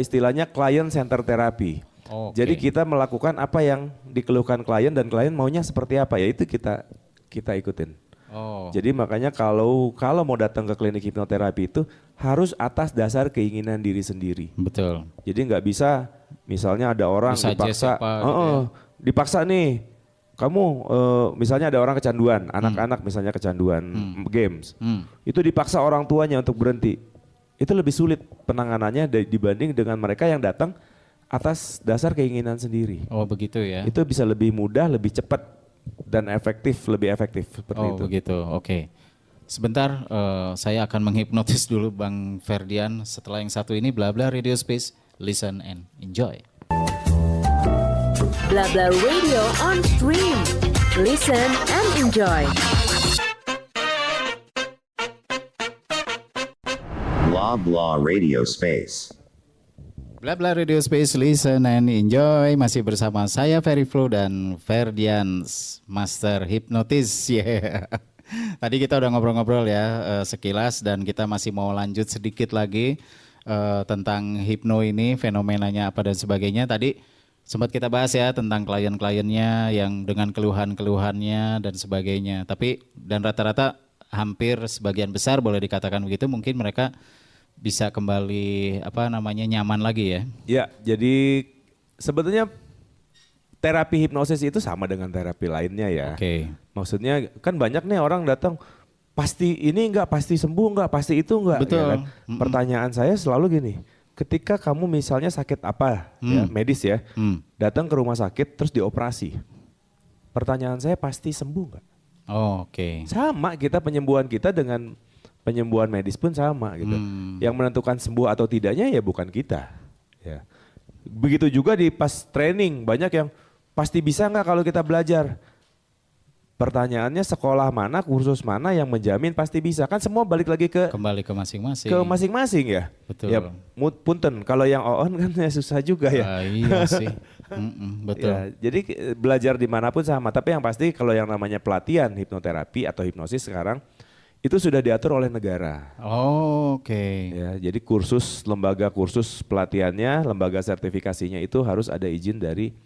istilahnya client center terapi. Oke. Jadi kita melakukan apa yang dikeluhkan klien dan klien maunya seperti apa, ya itu kita ikutin. Oh. Jadi makanya kalau mau datang ke klinik hipnoterapi itu harus atas dasar keinginan diri sendiri. Betul. Jadi nggak bisa misalnya ada orang Bisa aja dipaksa, siapa gitu ya. dipaksa nih, kamu misalnya ada orang kecanduan, anak-anak misalnya kecanduan games, itu dipaksa orang tuanya untuk berhenti. itu lebih sulit penanganannya dibanding dengan mereka yang datang atas dasar keinginan sendiri. Oh begitu ya. Itu bisa lebih mudah, lebih cepat dan lebih efektif seperti Oh itu. begitu, oke. Sebentar, saya akan menghipnotis dulu Bang Ferdian. Setelah yang satu ini, Bla Bla Radio Space, listen and enjoy. Bla Bla Radio on stream. Listen and enjoy. Blah blah radio space. Bla Bla Radio Space, listen and enjoy. Masih bersama saya Ferry Flow dan Ferdian Master Hipnotis. Yeah. Tadi kita udah ngobrol-ngobrol ya sekilas, dan kita masih mau lanjut sedikit lagi tentang hipno ini, fenomenanya apa dan sebagainya. Tadi sempat kita bahas ya tentang klien-kliennya yang dengan keluhan-keluhannya dan sebagainya. Tapi dan rata-rata hampir sebagian besar boleh dikatakan begitu, mungkin mereka bisa kembali nyaman lagi ya. Ya, jadi sebetulnya terapi hipnosis itu sama dengan terapi lainnya ya. Oke. Maksudnya kan banyak nih orang datang pasti ini enggak, pasti sembuh enggak, pasti itu enggak. Betul. Ya kan? Pertanyaan saya selalu gini, ketika kamu misalnya sakit apa ya, medis ya, datang ke rumah sakit terus dioperasi. Pertanyaan saya pasti sembuh enggak? Oh, oke. Sama kita penyembuhan kita dengan penyembuhan medis pun sama gitu. Yang menentukan sembuh atau tidaknya ya bukan kita. Ya. Begitu juga di pas training, banyak yang pasti bisa nggak kalau kita belajar. Pertanyaannya sekolah mana, kursus mana yang menjamin pasti bisa? Kan semua balik lagi Kembali ke masing-masing. ke masing-masing ya. Betul. Ya, punten kalau yang on kan ya susah juga ya. Iya sih. Betul. Ya, jadi belajar dimanapun sama. Tapi yang pasti kalau yang namanya pelatihan hipnoterapi atau hipnosis sekarang itu sudah diatur oleh negara. Oh, oke. Ya, jadi lembaga kursus pelatihannya, lembaga sertifikasinya itu harus ada izin dari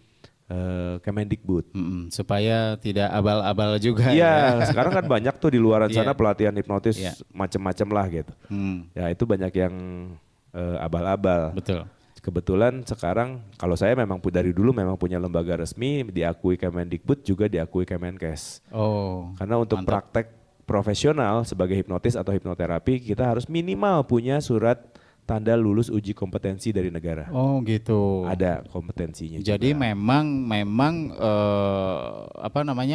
Kemendikbud. Supaya tidak abal-abal juga. Iya, sekarang kan banyak tuh di luaran sana Iya. pelatihan hipnotis Iya. macam-macam lah gitu. Ya itu banyak yang abal-abal. Betul. Kebetulan sekarang kalau saya memang dari dulu memang punya lembaga resmi, diakui Kemendikbud, juga diakui Kemenkes. Oh. Karena untuk mantap. praktek profesional sebagai hipnotis atau hipnoterapi kita harus minimal punya surat tanda lulus uji kompetensi dari negara. Oh, gitu. Ada kompetensinya Jadi juga. memang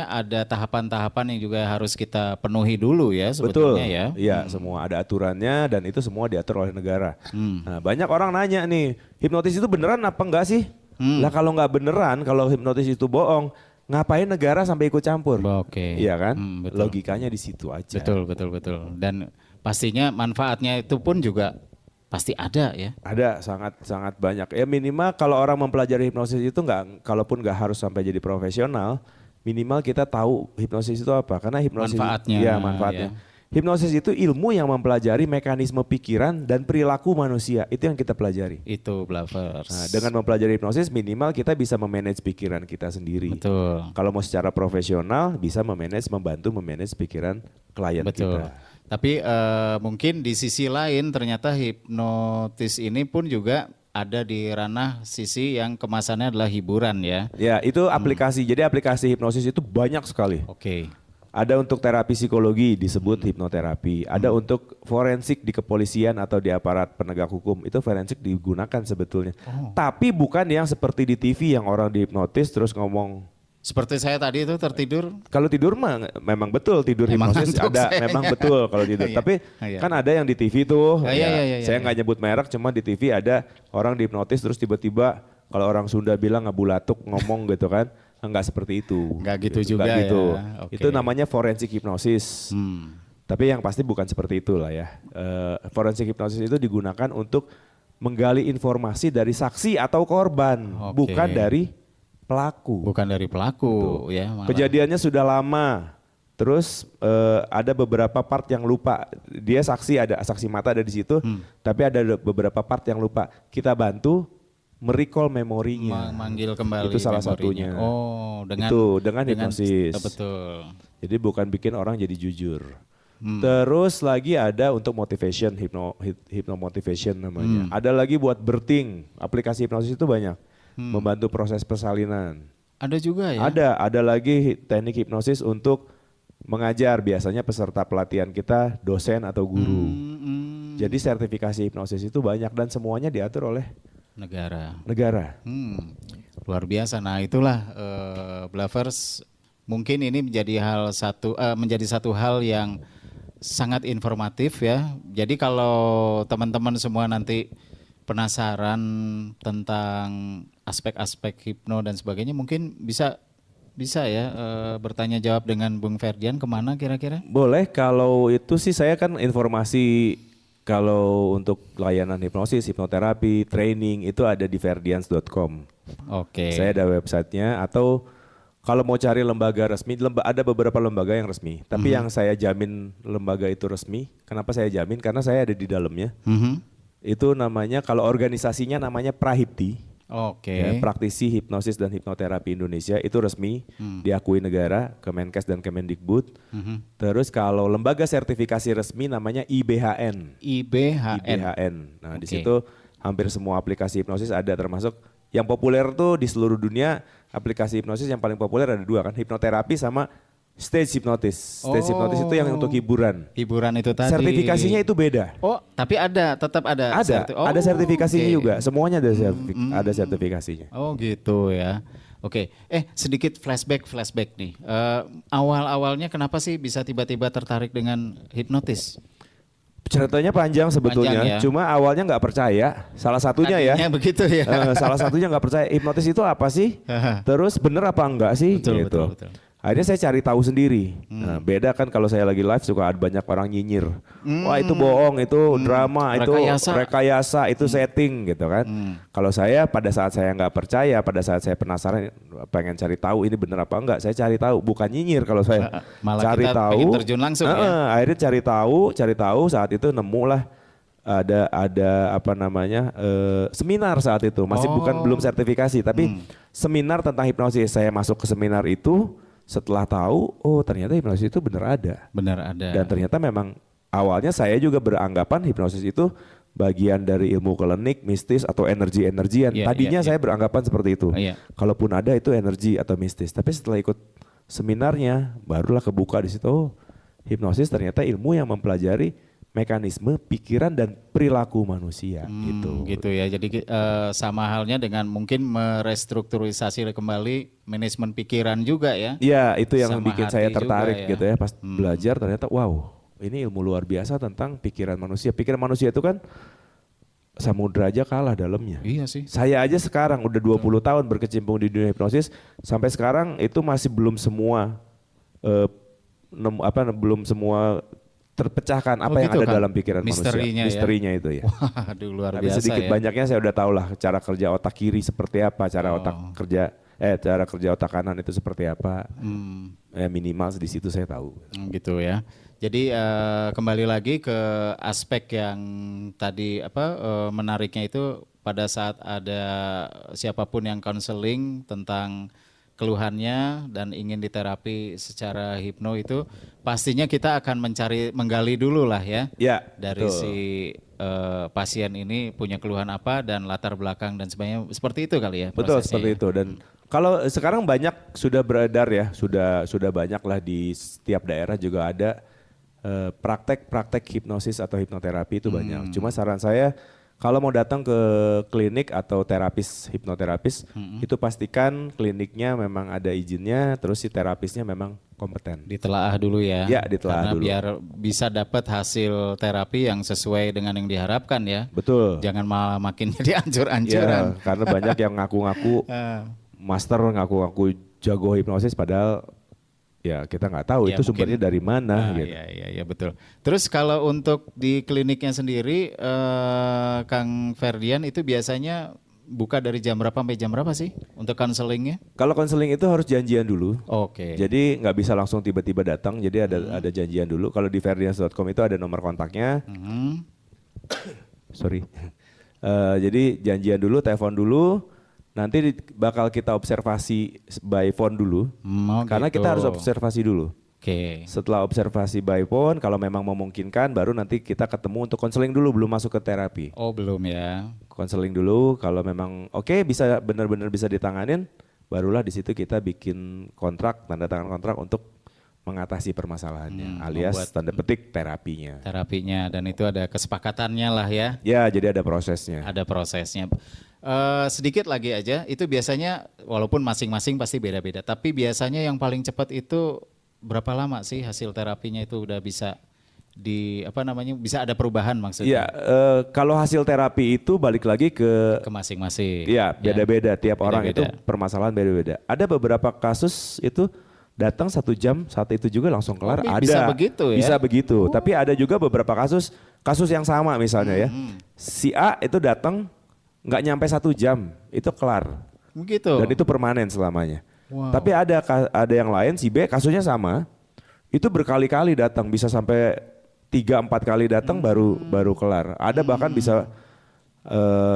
ada tahapan-tahapan yang juga harus kita penuhi dulu ya Betul, sebetulnya ya. iya semua ada aturannya dan itu semua diatur oleh negara. Nah, banyak orang nanya nih, hipnotis itu beneran apa enggak sih? Lah kalau nggak beneran, kalau hipnotis itu bohong, ngapain negara sampai ikut campur? Oke. Iya kan? Betul. Logikanya di situ aja. Betul. Dan pastinya manfaatnya itu pun juga pasti ada ya. Ada sangat banyak. Ya minimal kalau orang mempelajari hipnosis itu kalaupun nggak harus sampai jadi profesional, minimal kita tahu hipnosis itu apa. Karena hipnosis Manfaatnya, ya manfaatnya. ya. Hipnosis itu ilmu yang mempelajari mekanisme pikiran dan perilaku manusia. Itu yang kita pelajari. Itu Blavers. Nah, dengan mempelajari hipnosis minimal kita bisa memanage pikiran kita sendiri. Betul. Kalau mau secara profesional bisa membantu memanage pikiran klien Betul. kita. Tapi mungkin di sisi lain ternyata hipnotis ini pun juga ada di ranah sisi yang kemasannya adalah hiburan ya. Ya itu aplikasi. Jadi aplikasi hipnosis itu banyak sekali. Oke. Ada untuk terapi psikologi disebut hipnoterapi. Ada untuk forensik di kepolisian atau di aparat penegak hukum. Itu forensik digunakan sebetulnya. Tapi bukan yang seperti di TV yang orang dihipnotis terus ngomong. Seperti saya tadi itu tertidur. Kalau tidur mah memang betul tidur Memang hipnosis ngantuk ada, saya. memang betul kalau tidur. Iya. Tapi Iya. kan ada yang di TV tuh. Iya, Saya nggak nyebut merek, cuma di TV ada orang dihipnotis terus tiba-tiba kalau orang Sunda bilang ngabulatuk ngomong gitu kan. Enggak seperti itu. Nggak gitu juga Nggak gitu. ya. Oke. Itu namanya forensik hipnosis. Tapi yang pasti bukan seperti itulah ya. Forensik hipnosis itu digunakan untuk menggali informasi dari saksi atau korban, Oke. bukan dari pelaku. Bukan dari pelaku ya. malah. Kejadiannya sudah lama. Terus ada beberapa part yang lupa. Dia ada saksi mata ada di situ, tapi ada beberapa part yang lupa. Kita bantu merecall memorinya. Manggil kembali Itu salah memorinya. satunya. Oh, dengan hipnosis. Betul. Jadi bukan bikin orang jadi jujur. Terus lagi ada untuk motivation, hypno motivation namanya. Ada lagi buat birthing, aplikasi hipnosis itu banyak. Membantu proses persalinan. Ada juga ya? Ada lagi teknik hipnosis untuk mengajar, biasanya peserta pelatihan kita dosen atau guru. Jadi sertifikasi hipnosis itu banyak dan semuanya diatur oleh Negara. negara. Luar biasa. Nah itulah Blavers, mungkin ini menjadi menjadi satu hal yang sangat informatif ya. Jadi kalau teman-teman semua nanti penasaran tentang aspek-aspek hipno dan sebagainya, mungkin bisa ya bertanya jawab dengan Bung Ferdian kemana kira-kira? Boleh, kalau itu sih saya kan informasi kalau untuk layanan hipnosis, hipnoterapi, training itu ada di ferdians.com. Oke. Saya ada websitenya, atau kalau mau cari lembaga resmi, ada beberapa lembaga yang resmi. Tapi yang saya jamin lembaga itu resmi, kenapa saya jamin? Karena saya ada di dalamnya. Itu namanya, kalau organisasinya namanya Prahipti. Oke. Ya, praktisi hipnosis dan hipnoterapi Indonesia, itu resmi, diakui negara, Kemenkes dan Kemendikbud. Terus kalau lembaga sertifikasi resmi namanya IBHN. IBHN. Nah di situ hampir semua aplikasi hipnosis ada, termasuk yang populer tuh di seluruh dunia, aplikasi hipnosis yang paling populer ada 2 kan, hipnoterapi sama stage hipnotis. Stage hipnotis itu yang untuk hiburan. Hiburan itu tadi. Sertifikasinya itu beda. Oh, tapi tetap ada. Ada sertifikasinya oke. juga. Semuanya ada sertifikasinya. Oh gitu ya. Oke. Sedikit flashback nih. Awal-awalnya kenapa sih bisa tiba-tiba tertarik dengan hipnotis? Ceritanya panjang sebetulnya, Panjang ya. cuma awalnya nggak percaya. Salah satunya Tadinya begitu ya. salah satunya nggak percaya hipnotis itu apa sih? Terus bener apa enggak sih? Betul, gitu. betul. Akhirnya saya cari tahu sendiri. Nah, beda kan kalau saya lagi live suka ada banyak orang nyinyir. Wah itu bohong, itu drama, itu rekayasa, itu setting gitu kan. Kalau saya pada saat saya nggak percaya, pada saat saya penasaran, pengen cari tahu ini bener apa enggak, saya cari tahu, bukan nyinyir kalau saya. Malah cari kita tahu, pengen terjun langsung ya. akhirnya cari tahu saat itu nemulah ada apa namanya seminar saat itu, masih belum sertifikasi, tapi seminar tentang hipnosis. Saya masuk ke seminar itu. Setelah tahu, oh ternyata hipnosis itu benar ada. Dan ternyata memang awalnya saya juga beranggapan hipnosis itu bagian dari ilmu klinik, mistis atau energi-energian. Tadinya saya beranggapan seperti itu. Kalaupun ada itu energi atau mistis. Tapi setelah ikut seminarnya, barulah kebuka di situ. Oh, hipnosis ternyata ilmu yang mempelajari mekanisme pikiran dan perilaku manusia gitu ya. Jadi sama halnya dengan mungkin merestrukturisasi kembali manajemen pikiran juga ya. Iya, itu yang Sama bikin saya hati tertarik juga ya. gitu ya. Pas belajar ternyata wow, ini ilmu luar biasa tentang pikiran manusia. Pikiran manusia itu kan samudra aja kalah dalamnya. Iya sih. Saya aja sekarang udah 20 tahun berkecimpung di dunia hipnosis, sampai sekarang itu masih belum semua belum semua terpecahkan apa yang gitu ada kan? dalam pikiran Misterinya manusia. Misterinya itu ya. Waduh luar Tapi biasa sedikit ya. banyaknya saya udah tahu lah cara kerja otak kiri seperti apa, cara cara kerja otak kanan itu seperti apa. Minimal di situ saya tahu. Gitu ya. Jadi kembali lagi ke aspek yang tadi menariknya itu pada saat ada siapapun yang konseling tentang keluhannya dan ingin diterapi secara hipno itu pastinya kita akan menggali dulu lah ya. Dari betul. si pasien ini punya keluhan apa dan latar belakang dan sebagainya, seperti itu kali ya. Betul, prosesnya seperti ya. itu. Dan kalau sekarang banyak sudah beredar ya, sudah banyak lah di setiap daerah juga ada praktek hipnosis atau hipnoterapi itu banyak. Cuma saran saya kalau mau datang ke klinik atau hipnoterapis, itu pastikan kliniknya memang ada izinnya, terus si terapisnya memang kompeten. Ditelaah dulu ya. Ya, ditelaah Karena dulu. biar bisa dapat hasil terapi yang sesuai dengan yang diharapkan ya. Betul. Jangan malah makin jadi Ya, ancur-ancuran. karena banyak yang ngaku-ngaku master, ngaku-ngaku jago hipnosis, padahal ya kita nggak tahu Ya, itu sumbernya mungkin- dari mana gitu. Iya betul. Terus kalau untuk di kliniknya sendiri, Kang Ferdian itu biasanya buka dari jam berapa sampai jam berapa sih untuk konselingnya? Kalau konseling itu harus janjian dulu. Oke. Jadi nggak bisa langsung tiba-tiba datang. Jadi ada janjian dulu. Kalau di ferdians.com itu ada nomor kontaknya. Sorry. Jadi janjian dulu, telepon dulu. Nanti bakal kita observasi by phone dulu. Karena gitu. kita harus observasi dulu. Oke. Setelah observasi by phone, kalau memang memungkinkan, baru nanti kita ketemu untuk konseling dulu, belum masuk ke terapi. Oh belum ya. Konseling dulu, kalau memang oke, bisa benar-benar bisa ditanganin, barulah di situ kita bikin kontrak, tanda tangan kontrak untuk mengatasi permasalahannya, membuat- alias tanda petik terapinya. Terapinya, dan itu ada kesepakatannya lah ya. Ya, jadi ada prosesnya. Ada prosesnya. Sedikit lagi aja, itu biasanya walaupun masing-masing pasti beda-beda, tapi biasanya yang paling cepat itu berapa lama sih hasil terapinya itu udah bisa bisa ada perubahan Iya, maksudnya kalau hasil terapi itu balik lagi ke ke masing-masing. Iya, beda-beda. Tiap orang itu Beda-beda. permasalahan beda-beda. Ada beberapa kasus itu datang 1 jam saat itu juga langsung kelar. Ada. Bisa begitu ya? Bisa begitu. Tapi ada juga beberapa kasus yang sama misalnya ya. Si A itu datang nggak nyampe 1 jam itu kelar. Begitu. Dan itu permanen selamanya. Wow. Tapi ada yang lain si B kasusnya sama. Itu berkali-kali datang bisa sampai 3-4 kali datang baru kelar. Ada bahkan bisa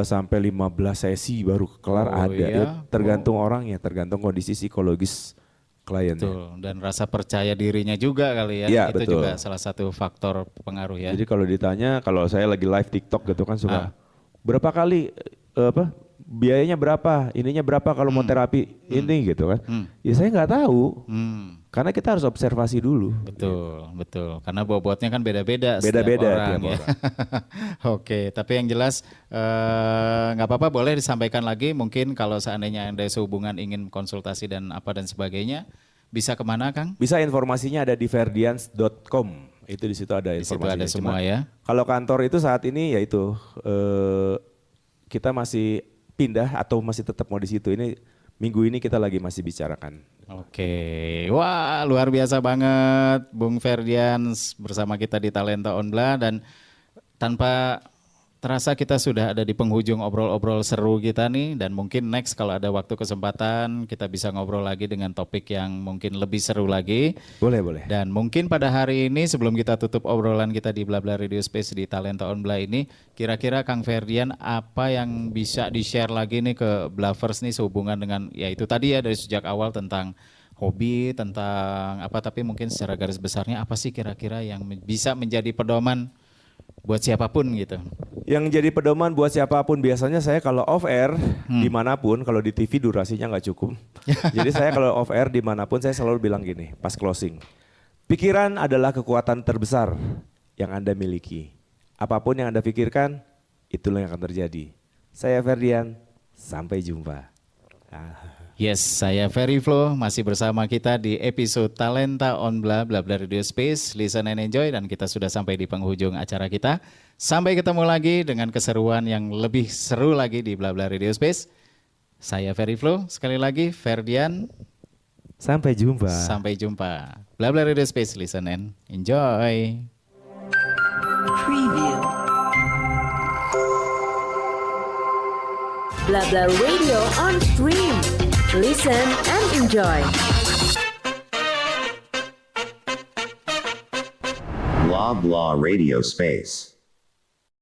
sampai 15 sesi baru kelar Oh, ada. iya? Ya, tergantung orangnya, tergantung kondisi psikologis kliennya. Betul. Dan rasa percaya dirinya juga kali ya. Iya, Itu betul. juga salah satu faktor pengaruh ya. Jadi kalau ditanya, kalau saya lagi live TikTok gitu kan suka berapa kali biayanya berapa, ininya berapa kalau mau terapi ini gitu kan. Ya saya nggak tahu. Karena kita harus observasi dulu. Betul. Karena bobotnya kan beda-beda setiap Beda-beda orang tiap ya. Oke, tapi yang jelas nggak apa-apa, boleh disampaikan lagi. Mungkin kalau seandainya Anda sehubungan ingin konsultasi dan apa dan sebagainya, bisa kemana Kang? Bisa informasinya ada di verdians.com. Itu di situ ada Di situ informasinya. ada semua ya. Kalau kantor itu saat ini yaitu kita masih pindah atau masih tetap mau di situ. Ini minggu ini kita lagi masih bicarakan. Oke, wah luar biasa banget Bung Ferdians bersama kita di Talenta On Blah, dan tanpa terasa kita sudah ada di penghujung obrol-obrol seru kita nih, dan mungkin next kalau ada waktu kesempatan kita bisa ngobrol lagi dengan topik yang mungkin lebih seru lagi. Boleh. Dan mungkin pada hari ini sebelum kita tutup obrolan kita di Blah Blah Radio Space di Talenta On Blah ini, kira-kira Kang Ferdian apa yang bisa di-share lagi nih ke Blavers nih sehubungan dengan ya itu tadi ya dari sejak awal tentang hobi, tentang apa, tapi mungkin secara garis besarnya apa sih kira-kira yang bisa menjadi pedoman buat siapapun gitu. Yang jadi pedoman buat siapapun, biasanya saya kalau off air dimanapun, kalau di TV durasinya nggak cukup. Jadi saya kalau off air dimanapun saya selalu bilang gini pas closing. Pikiran adalah kekuatan terbesar yang Anda miliki. Apapun yang Anda pikirkan, itulah yang akan terjadi. Saya Ferdian, sampai jumpa. Yes, saya Ferry Flow masih bersama kita di episode Talenta On Blah Blah Blah Radio Space, listen and enjoy, dan kita sudah sampai di penghujung acara kita. Sampai ketemu lagi dengan keseruan yang lebih seru lagi di Blah Blah Radio Space. Saya Ferry Flow, sekali lagi Ferdian, Sampai jumpa. sampai jumpa. Blah Blah Radio Space, listen and enjoy. Preview. Blah Blah Radio on stream. Listen and enjoy. Blah blah radio space.